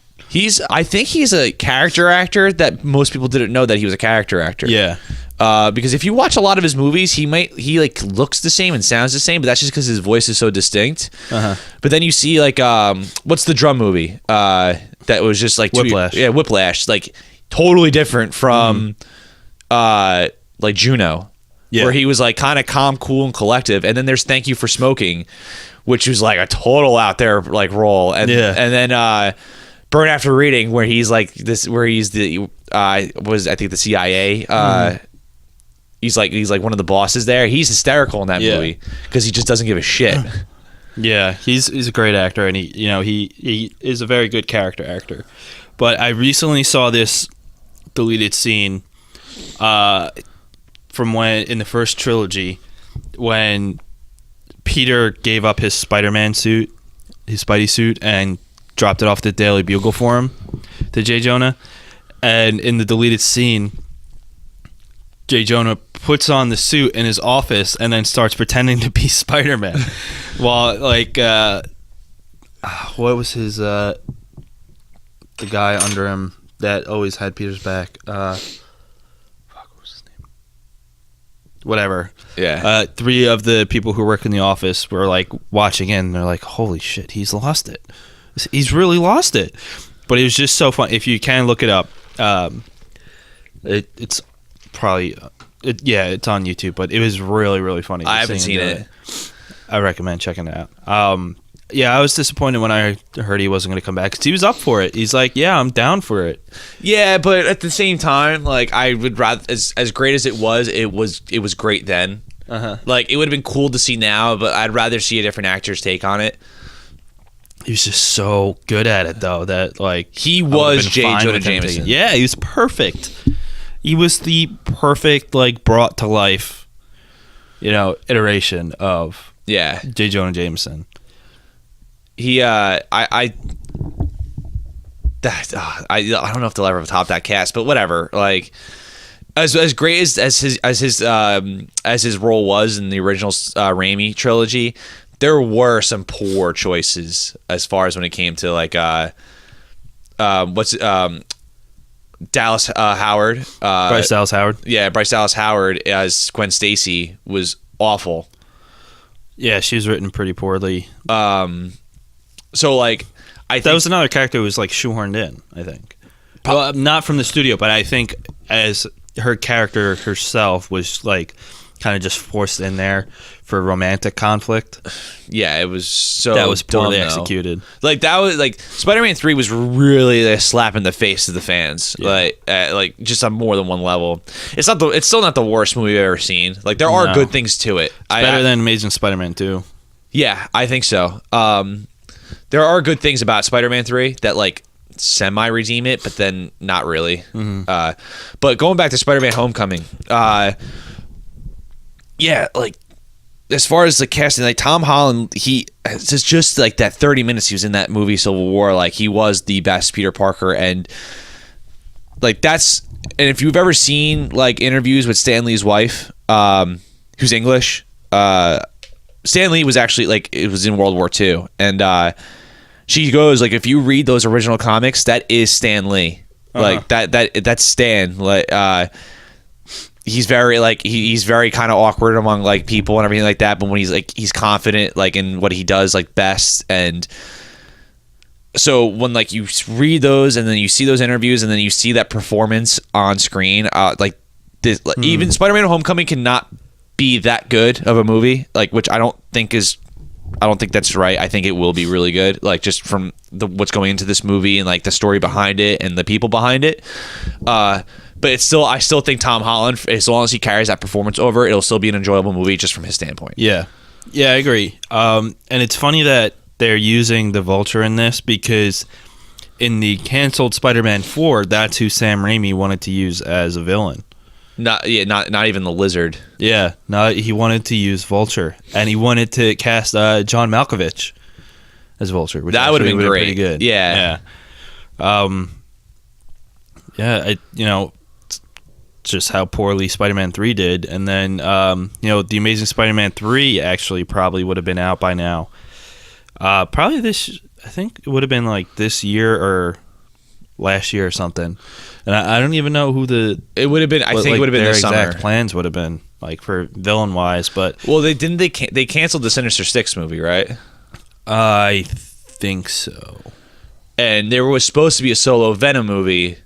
I think he's a character actor that most people didn't know that he was a character actor. Yeah. Because if you watch a lot of his movies, he like looks the same and sounds the same, but that's just because his voice is so distinct. But then you see like what's the drum movie that was just like Whiplash? Whiplash, like totally different from like Juno, where he was like kind of calm, cool, and collective. And then there's Thank You for Smoking, which was like a total out there like role, and then Burn After Reading, where he's like this, where he's the was I think the CIA. He's like one of the bosses there. He's hysterical in that movie because he just doesn't give a shit. Yeah, he's a great actor, and he is a very good character actor. But I recently saw this deleted scene from when in the first trilogy when Peter gave up his Spider-Man suit, his Spidey suit, and dropped it off the Daily Bugle for him to J. Jonah. And in the deleted scene, J. Jonah puts on the suit in his office and then starts pretending to be Spider-Man. While like what was his the guy under him that always had Peter's back? What was his name? Whatever. Yeah. 3 of the people who work in the office were like watching in, and they're like, "Holy shit, he's lost it. He's really lost it." But it was just so fun. If you can look it up, it's probably it's on YouTube. But it was really, really funny. I haven't seen it. I recommend checking it out. I was disappointed when I heard he wasn't going to come back because he was up for it. He's like, "Yeah, I'm down for it." Yeah, but at the same time, like I would rather, as great as it was great then. Like it would have been cool to see now, but I'd rather see a different actor's take on it. He was just so good at it, though, that like he was J. Jonah Jameson. Yeah, he was perfect. He was the perfect, like, brought to life, iteration of J. Jonah Jameson. He, I don't know if they'll ever top that cast, but whatever. Like, as great as his role was in the original Raimi trilogy, there were some poor choices as far as when it came to like Dallas Howard. Bryce Dallas Howard. Yeah, Bryce Dallas Howard as Gwen Stacy was awful. Yeah, she was written pretty poorly. So like, I think that was another character who was like shoehorned in. I think, well, not from the studio, but I think as her character herself was like kind of just forced in there for romantic conflict. Yeah, it was so that was poorly dumb, though. executed. Like that was like Spider-Man 3 was really a slap in the face to the fans. Yeah. Like just on more than one level. It's still not the worst movie I've ever seen. Like there are good things to it. It's better than Amazing Spider-Man 2. Yeah, I think so. There are good things about Spider-Man 3 that like semi-redeem it, but then not really. Mm-hmm. But going back to Spider-Man Homecoming, yeah, like as far as the casting, like Tom Holland, it's just like that 30 minutes he was in that movie Civil War, like he was the best Peter Parker, and like and if you've ever seen like interviews with Stan Lee's wife, who's English, Stan Lee was actually like it was in World War II, and she goes like if you read those original comics, that is Stan Lee, like that's Stan, like he's very like he's very kind of awkward among like people and everything like that, but when he's confident like in what he does like best. And so when like you read those and then you see those interviews and then you see that performance on screen, like this even Spider-Man Homecoming cannot be that good of a movie, like which I don't think that's right. I think it will be really good, like just from what's going into this movie and like the story behind it and the people behind it. But I still think Tom Holland, as long as he carries that performance over, it'll still be an enjoyable movie just from his standpoint. Yeah, I agree. And it's funny that they're using the Vulture in this because in the canceled Spider-Man 4, that's who Sam Raimi wanted to use as a villain. Not even the Lizard. Yeah, no, he wanted to use Vulture, and he wanted to cast John Malkovich as Vulture, which that would have been great. Pretty good. Yeah. Just how poorly Spider-Man 3 did, and then the Amazing Spider-Man 3 actually probably would have been out by now. Probably this, I think it would have been like this year or last year or something. And I don't even know who it would have been. I think it would have been this summer. Their exact plans would have been like for villain wise, but they canceled the Sinister Six movie, right? I think so. And there was supposed to be a solo Venom movie.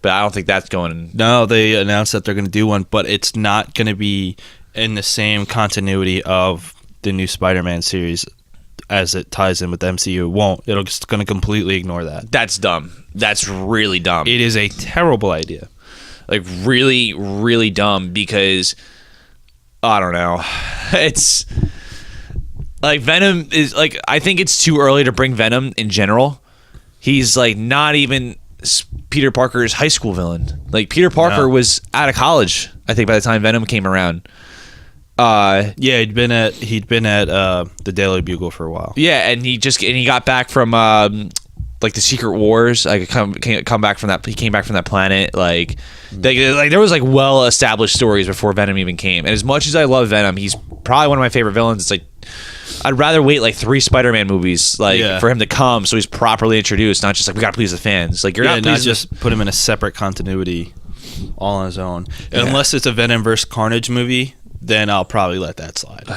But I don't think that's going. No, they announced that they're going to do one, but it's not going to be in the same continuity of the new Spider-Man series as it ties in with the MCU. It won't. It'll just going to completely ignore that. That's dumb. That's really dumb. It is a terrible idea. Like really, really dumb because I don't know. It's like Venom is like I think it's too early to bring Venom in general. He's like not even Peter Parker's high school villain. Like Peter Parker was out of college, I think, by the time Venom came around. He'd been at the Daily Bugle for a while. Yeah, and he got back from like the Secret Wars. Like come back from that. He came back from that planet. Like there was like well established stories before Venom even came. And as much as I love Venom, he's probably one of my favorite villains. It's like I'd rather wait like 3 Spider-Man movies for him to come so he's properly introduced, not just like we gotta please the fans. Like not just put him in a separate continuity all on his own. Yeah. Unless it's a Venom vs. Carnage movie, then I'll probably let that slide.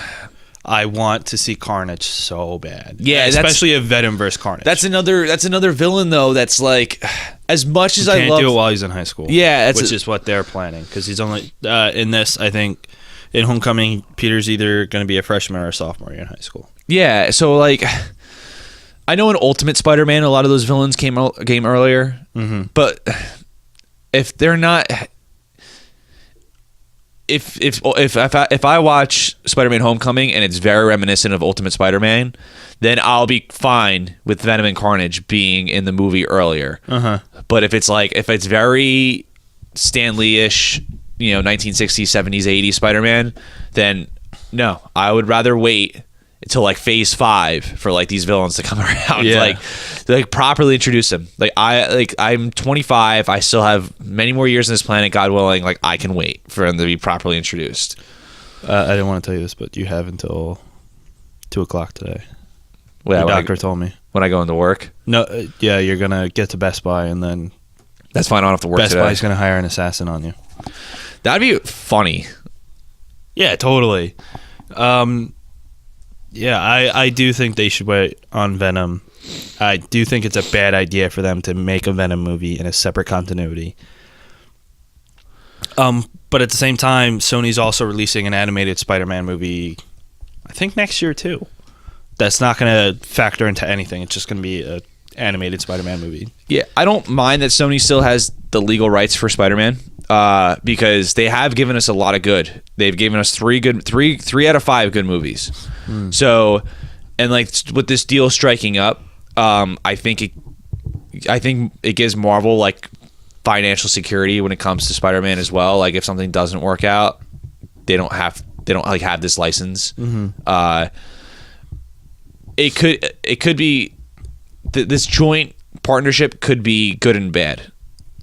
I want to see Carnage so bad. Yeah, especially a Venom vs. Carnage. That's another villain though. That's like as much as I love. Can't do it while he's in high school. Yeah, which is what they're planning because he's only in this. I think in Homecoming, Peter's either going to be a freshman or a sophomore in high school. Yeah, so like I know in Ultimate Spider-Man, a lot of those villains came earlier, but if they're not. If I watch Spider-Man Homecoming and it's very reminiscent of Ultimate Spider-Man, then I'll be fine with Venom and Carnage being in the movie earlier. But if it's very Stan Lee-ish, 1960s, 70s, 80s Spider-Man, then no, I would rather wait until like phase 5 for like these villains to come around. Yeah. like properly introduce them. I'm 25. I still have many more years on this planet, God willing. Like I can wait for them to be properly introduced. I didn't want to tell you this, but you have until 2:00 today. Well, Your doctor told me. When I go into work? No, yeah, you're gonna get to Best Buy and then. That's fine. I don't have to work Best today. Buy's gonna hire an assassin on you. That'd be funny. Yeah, totally. Yeah, I do think they should wait on Venom. I do think it's a bad idea for them to make a Venom movie in a separate continuity. But at the same time, Sony's also releasing an animated Spider-Man movie, I think next year too. That's not going to factor into anything. It's just going to be an animated Spider-Man movie. Yeah, I don't mind that Sony still has the legal rights for Spider-Man because they have given us a lot of good. They've given us three out of 5 good movies. So, and like with this deal striking up, I think it gives Marvel like financial security when it comes to Spider-Man as well. Like if something doesn't work out, they don't have this license. It could be this joint partnership could be good and bad.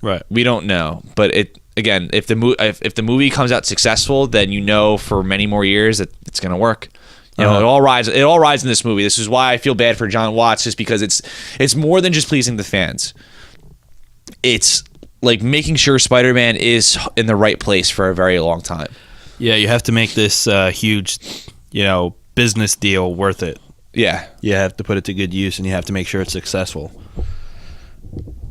Right. We don't know, but if the movie comes out successful, then you know for many more years that it's going to work. You know, it all rides in this movie. This is why I feel bad for John Watts, just because it's more than just pleasing the fans. It's like making sure Spider-Man is in the right place for a very long time. Yeah, you have to make this huge, business deal worth it. Yeah. You have to put it to good use, and you have to make sure it's successful.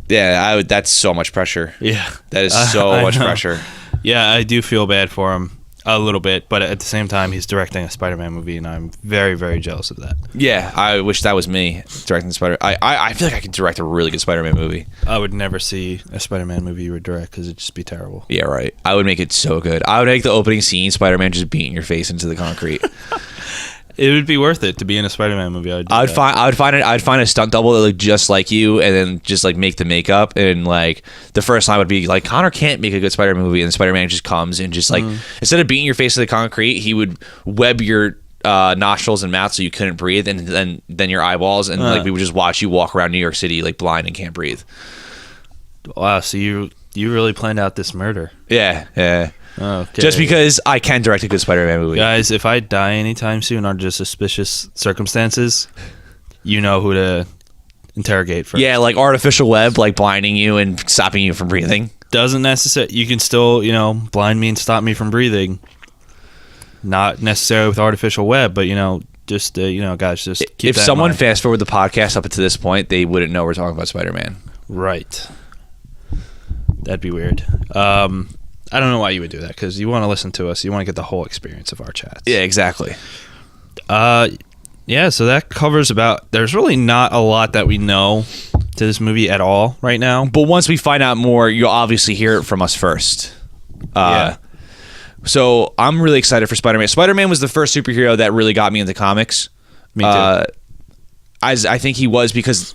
Yeah, that's so much pressure. Yeah. That is so much pressure. Yeah, I do feel bad for him a little bit, but at the same time, he's directing a Spider-Man movie, and I'm very, very jealous of that. Yeah, I wish that was me directing I feel like I could direct a really good Spider-Man movie. I would never see a Spider-Man movie you would direct because it'd just be terrible. Yeah, right. I would make it so good. I would make the opening scene Spider-Man just beating your face into the concrete. It would be worth it to be in a Spider-Man movie. I'd find a stunt double that looked just like you, and then just like make the makeup, and like the first line would be like, Connor can't make a good Spider-Man movie, and Spider-Man just comes and just like instead of beating your face to the concrete, he would web your nostrils and mouth so you couldn't breathe, and then your eyeballs, and like we would just watch you walk around New York City like blind and can't breathe. Wow, so you really planned out this murder? Yeah. Okay. Just because I can direct a good Spider-Man movie. Guys, if I die anytime soon under suspicious circumstances, you know who to interrogate first. Yeah, like artificial web, like blinding you and stopping you from breathing. Doesn't necessarily. You can still, blind me and stop me from breathing. Not necessarily with artificial web, but, just, guys, just keep if that someone in mind. fast forward the podcast up to this point, they wouldn't know we're talking about Spider-Man. Right. That'd be weird. I don't know why you would do that, because you want to listen to us. You want to get the whole experience of our chats. Yeah, exactly. Yeah, so that covers there's really not a lot that we know to this movie at all right now. But once we find out more, you'll obviously hear it from us first. Yeah. So I'm really excited for Spider-Man. Spider-Man was the first superhero that really got me into comics. Me too. I think he was because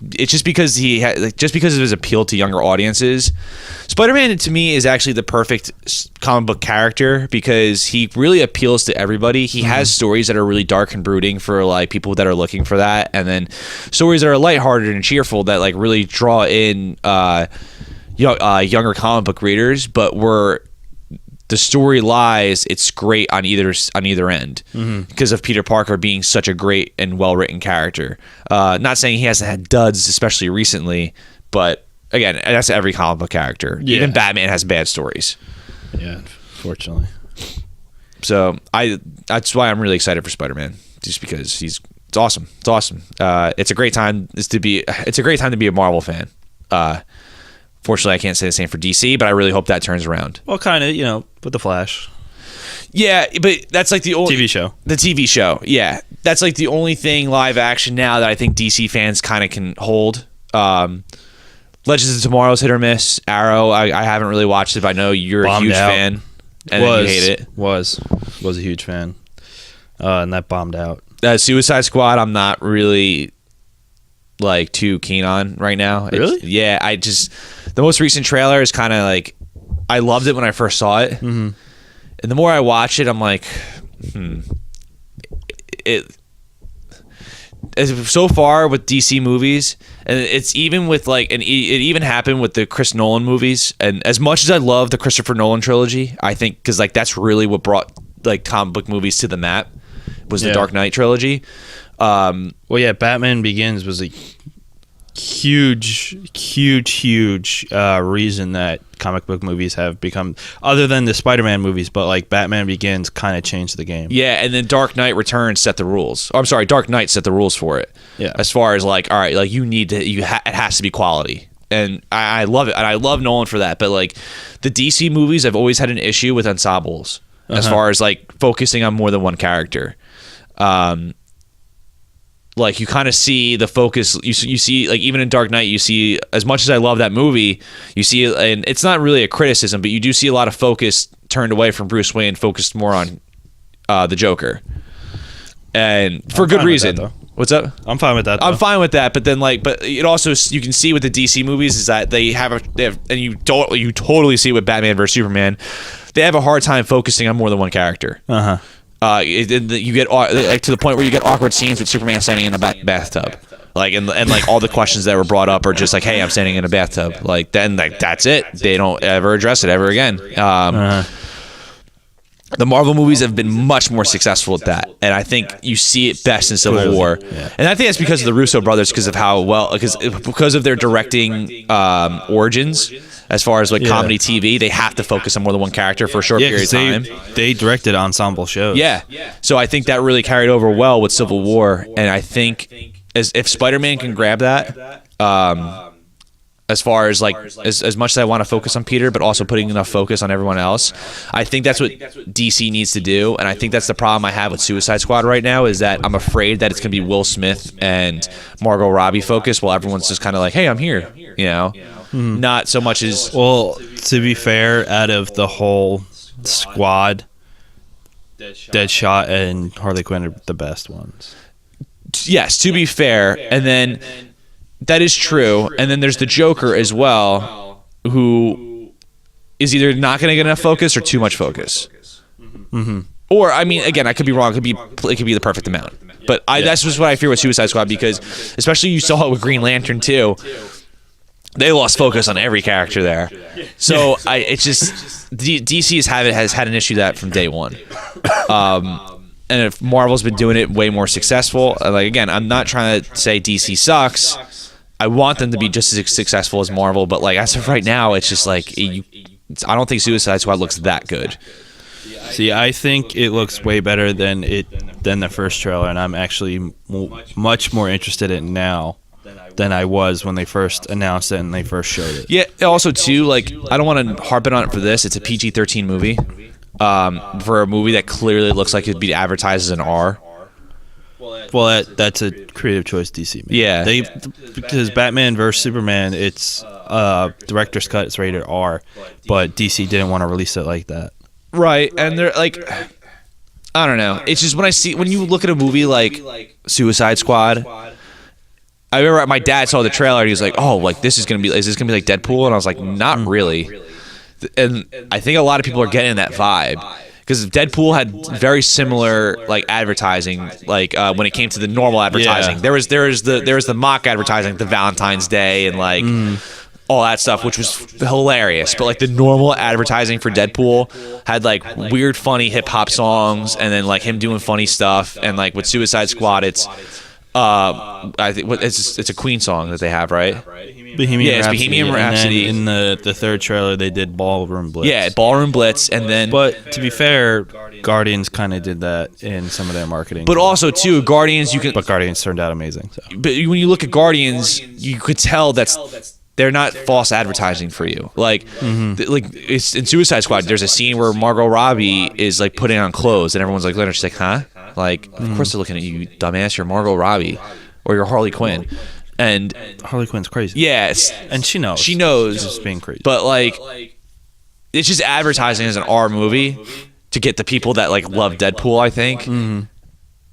he had just because of his appeal to younger audiences. Spider-Man to me is actually the perfect comic book character because he really appeals to everybody. He has stories that are really dark and brooding for like people that are looking for that, and then stories that are lighthearted and cheerful that like really draw in younger comic book readers. But where the story lies, it's great on either end because of Peter Parker being such a great and well-written character. Not saying he hasn't had duds, especially recently, but again, that's every comic book character. Yeah. Even Batman has bad stories. Yeah, fortunately. So that's why I'm really excited for Spider-Man, just because it's awesome. It's awesome. It's a great time to be a Marvel fan. Fortunately, I can't say the same for DC, but I really hope that turns around. Well, kind of, with the Flash. Yeah, but that's like the only TV show. The TV show, yeah. That's like the only thing live action now that I think DC fans kind of can hold. Legends of Tomorrow's hit or miss. Arrow, I haven't really watched it, but I know you're a huge fan. And then you hate it. Was a huge fan. And that bombed out. Suicide Squad, I'm not really like too keen on right now. Really? The most recent trailer is kind of like, I loved it when I first saw it, and the more I watch it, I'm like, so far with DC movies, and it's even with like, and it even happened with the Chris Nolan movies. And as much as I love the Christopher Nolan trilogy, I think because like that's really what brought like comic book movies to the map was the Dark Knight trilogy. Well, yeah, Batman Begins was a huge reason that comic book movies have become, other than the Spider-Man movies, but like Batman Begins kind of changed the game. Yeah, and then Dark Knight Returns set the rules. Oh, I'm sorry, Dark Knight set the rules for it. Yeah, as far as like, all right, like it has to be quality, and I love it, and I love Nolan for that. But like the DC movies, I've always had an issue with ensembles as far as like focusing on more than one character. Like you kind of see the focus. You see like even in Dark Knight, you see, as much as I love that movie, you see, and it's not really a criticism, but you do see a lot of focus turned away from Bruce Wayne, focused more on the Joker, and for good reason. What's up? I'm fine with that. I'm fine with that, but then but it also, you can see with the DC movies is that they have, and you totally see it with Batman versus Superman. They have a hard time focusing on more than one character. You get like, to the point where you get awkward scenes with Superman standing in a bathtub, like and like all the questions that were brought up are just like, hey, I'm standing in a bathtub. Like then like that's it. They don't ever address it ever again. The Marvel movies have been much more successful at that, and I think you see it best in Civil War. And I think that's because of the Russo brothers, because of how well, because of their directing origins. As far as like comedy TV, they have to focus on more than one character for a short period of time. They directed ensemble shows. Yeah. So I think that really carried over well with Civil War, and I think if Spider-Man can grab that, as far as like as much as I want to focus on Peter, but also putting enough focus on everyone else, I think that's what DC needs to do. And I think that's the problem I have with Suicide Squad right now, is that I'm afraid that it's going to be Will Smith and Margot Robbie focused, while everyone's just kind of like, hey, I'm here, you know. Not so much as... Well, to be fair, out of the whole squad, Deadshot and Harley Quinn are the best ones. Yes, to be fair. And then that is true. And then there's the Joker as well, who is either not going to get enough focus or too much focus. Or, I mean, again, I could be wrong. It could be the perfect amount. But that's just what I fear with Suicide Squad, because especially you saw it with Green Lantern too. They lost focus on every character there. So it's just DC has had an issue that from day one. And if Marvel's been doing it way more successful, like again, I'm not trying to say DC sucks. I want them to be just as successful as Marvel, but like as of right now, it's just like I don't think Suicide Squad looks that good. See, I think it looks way better than the first trailer, and I'm actually much more interested in it now than I was when they first announced it and they first showed it. Yeah, also too, like I don't want to harp it on it for this. It's a PG-13 movie. For a movie that clearly looks like it'd be advertised as an R. Well, that's a creative choice DC made. Yeah. Because Batman vs Superman, it's director's cut, it's rated R, but DC didn't want to release it like that. Right, and they're like, I don't know. It's just when you look at a movie like Suicide Squad, I remember my dad saw the trailer and he was like, "Oh, like is this gonna be like Deadpool?" And I was like, "Not really." And I think a lot of people are getting that vibe, because Deadpool had very similar like advertising, like when it came to the normal advertising. There was the mock advertising, the Valentine's Day and like all that stuff, which was hilarious. But like the normal advertising for Deadpool had like weird, funny hip hop songs, and then like him doing funny stuff. And like with Suicide Squad, it's I think it's a Queen song that they have, right? Bohemian Rhapsody. Bohemian Rhapsody. And then in the third trailer, they did Ballroom Blitz. Yeah, Ballroom Blitz, and then. But to be fair, Guardians kind of did that in some of their marketing. But also too, Guardians, But Guardians turned out amazing. So. But when you look at Guardians, you could tell they're not false advertising for you. Like, like it's in Suicide Squad. There's a scene where Margot Robbie is like putting on clothes, and everyone's like, she's like, huh? Like, of course they're looking at you, dumbass. You're Margot Robbie, or you're Harley Quinn, and Harley Quinn's crazy. Yes, and she knows. She knows. She's just being crazy. But like, it's just advertising as an R movie to get the people that like love Deadpool, I think. And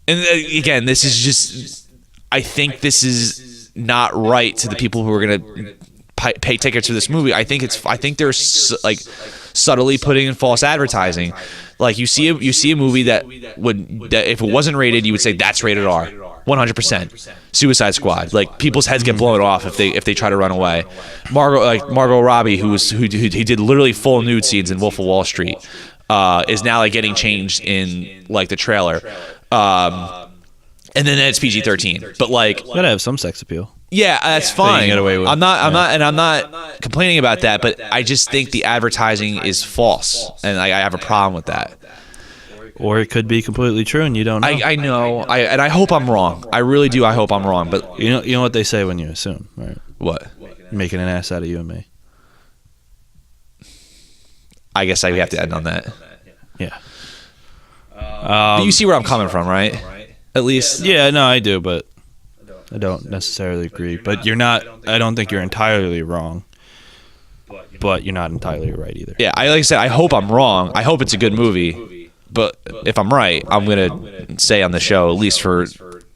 again, this is just. I think this is not right to the people who are gonna pay tickets to this movie. I think they're like subtly putting in false advertising. Like you see a movie that if it wasn't rated, you would say that's rated R, 100%. Suicide Squad, like people's heads get blown off if they try to run away. Margot Robbie, who did literally full nude scenes in Wolf of Wall Street, is now like getting changed in like the trailer, and then it's PG-13. But like, you gotta have some sex appeal. Yeah, that's fine. Get away with. I'm not complaining about that, but I just think the advertising is false, and I have a problem with that. Or it could be completely true, and you don't know. I know, and I hope I'm wrong. I really do. I hope I'm wrong, but you know what they say when you assume, right? What? making an ass out of you and me. I guess I have to end on that. Yeah. But you see where I'm coming from, right? At least. Yeah, no, I do, but I don't necessarily agree. But you're not. I don't think you're entirely wrong. But you're not entirely right either. Yeah, like I said, I hope I'm wrong. I hope it's a good movie. But if I'm right, I'm gonna say on the show, at least for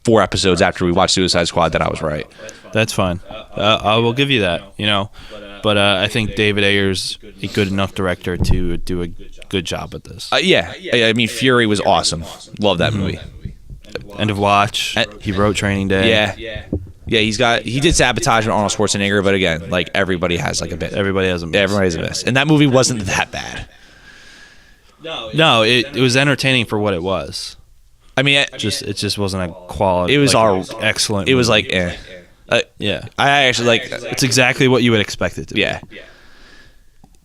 4 episodes after we watch Suicide Squad, that I was right. That's fine. I will give you that. But I think David Ayer's a good enough director to do a good job at this. Yeah. I mean, Fury was awesome. Love that movie. End of Watch. He wrote Training Day. Yeah. He did Sabotage with Arnold Schwarzenegger, but again, like everybody has like a bit. Everybody has a miss. Everybody has a miss, and that movie wasn't that bad. No, it was entertaining for what it was. I mean, it just wasn't a quality. It was excellent. It was like, yeah. I actually like. It's exactly what you would expect it to be. Yeah.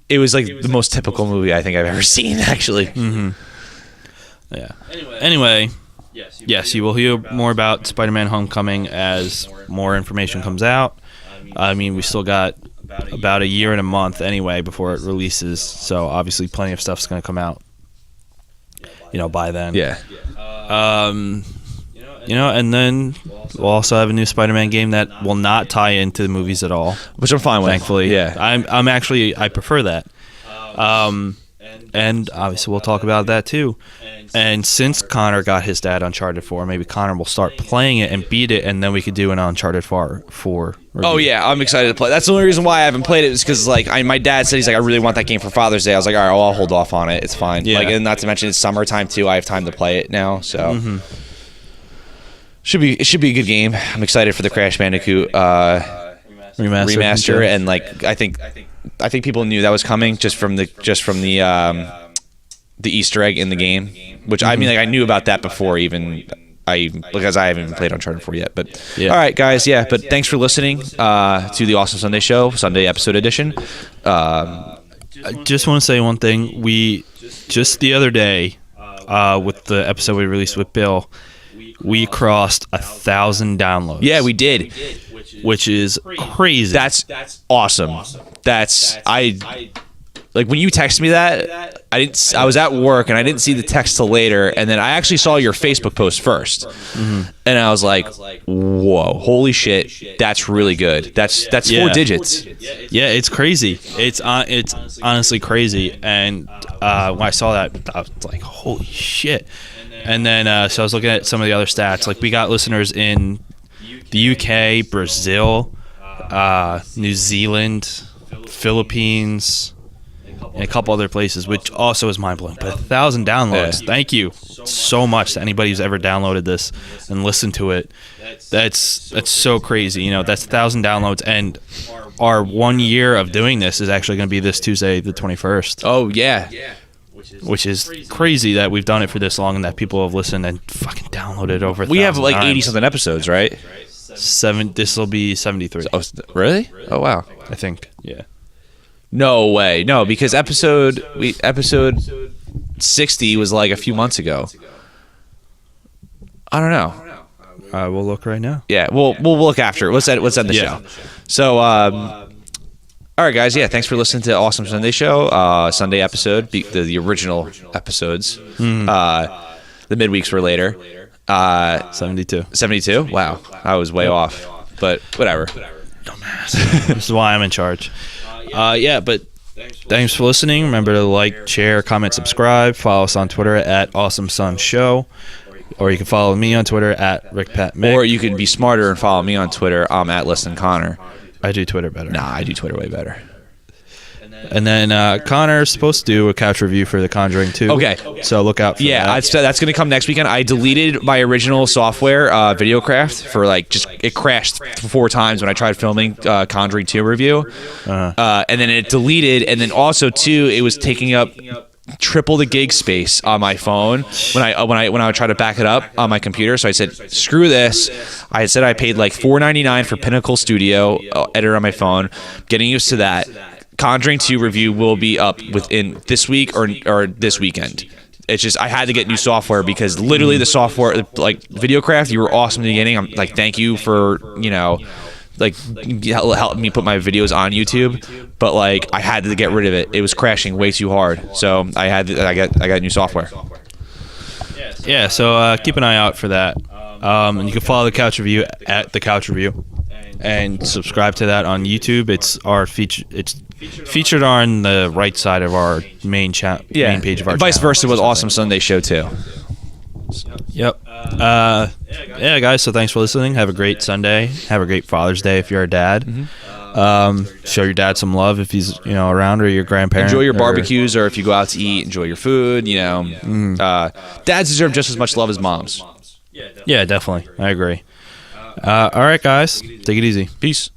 It was like the most typical movie I think I've ever seen, actually. Mm-hmm. Yeah. Anyway, yes, you will hear more about Spider-Man: Homecoming as more information comes out. I mean, we still got about a year and a month anyway before it releases, so obviously plenty of stuff's going to come out, by then. Yeah. And then we'll also have a new Spider-Man game that will not tie into the movies at all, which I'm fine with. Thankfully, yeah. I'm actually I prefer that. And obviously we'll talk about that too. And since Connor got his dad Uncharted 4, maybe Connor will start playing it and beat it, and then we could do an Uncharted 4 review. Oh yeah, I'm excited to play. That's the only reason why I haven't played it is because my dad said he's like, I really want that game for Father's Day. I was like, all right, well, I'll hold off on it. It's fine. Yeah. And not to mention it's summertime too. I have time to play it now, so. Mm-hmm. It should be a good game. I'm excited for the Crash Bandicoot remaster, and I think people knew that was coming just from the Easter egg in the game, which I mean, I knew about that before because I haven't even played Uncharted 4 yet. But all right, guys, but thanks for listening to the Awesome Sunday Show, Sunday episode edition. I just want to say one thing. We just the other day with the episode we released with Bill. We crossed 1,000 downloads. Yeah, we did, which is crazy. That's awesome. When you texted me that, I was at work and I didn't see the text till later, and then I actually saw your Facebook post first, and I was like, "Whoa, holy shit, that's really good. That's 4 digits." Yeah, it's crazy. It's honestly crazy. And when I saw that, I was like, "Holy shit!" And then so I was looking at some of the other stats. Like we got listeners in the UK, Brazil, New Zealand, Philippines, and a couple other places, which also is mind-blowing. But 1,000 downloads. Thank you so much to anybody who's ever downloaded this and listened to it. That's so crazy. That's 1,000 downloads, and our 1 year of doing this is actually going to be this Tuesday, the 21st. Oh yeah. Which is crazy that we've done it for this long and that people have listened and fucking downloaded over. We have like 80-something episodes, right? This will be 73. Oh, really? Oh wow. I think. Yeah. No way. No, because episode 60 was like a few months ago. I don't know. We'll look right now. Yeah, we'll look after it. Let's end the show. So, all right, guys. Yeah, thanks for listening to Awesome Sunday Show. Sunday episode, the original episodes. The midweeks were later. 72. 72? Wow, I was way off. But whatever. Dumbass. This is why I'm in charge. But thanks for listening. Remember to like, share, comment, subscribe. Follow us on Twitter at AwesomeSunShow. Or you can follow me on Twitter at RickPatMick. Or you can be smarter and follow me on Twitter. I'm at LessThanConnor. I do Twitter better. Nah, I do Twitter way better. And then Connor's supposed to do a couch review for The Conjuring 2. Okay. So look out for that. Yeah, that's going to come next weekend. I deleted my original software, Videocraft, for it crashed 4 times when I tried filming Conjuring 2 review. And then it deleted, and then also, too, it was taking up triple the gig space on my phone when I would try to back it up on my computer. So I said, screw this. I said I paid like $4.99 for Pinnacle Studio editor on my phone. Getting used to that. Conjuring 2 review will be up within this week or this weekend. It's just I had to get new software because literally the software, like Videocraft, you were awesome in the beginning. I'm like, thank you for like help me put my videos on YouTube, but like I had to get rid of it. It was crashing way too hard, so I got new software. Yeah, so keep an eye out for that. And you can follow the Couch Review at the Couch Review, and subscribe to that on YouTube. It's our feature. It's featured on the right side of our main main page of our. And vice channel. versa with Awesome Sunday Show too. Yep. Yeah, guys. So thanks for listening. Have a great Sunday. Have a great Father's Day if you're a dad. Show your dad some love if he's around, or your grandparent. Enjoy your barbecues, or if you go out to eat, enjoy your food. Dads deserve just as much love as moms. Yeah, definitely. I agree. All right, guys. Take it easy. Peace.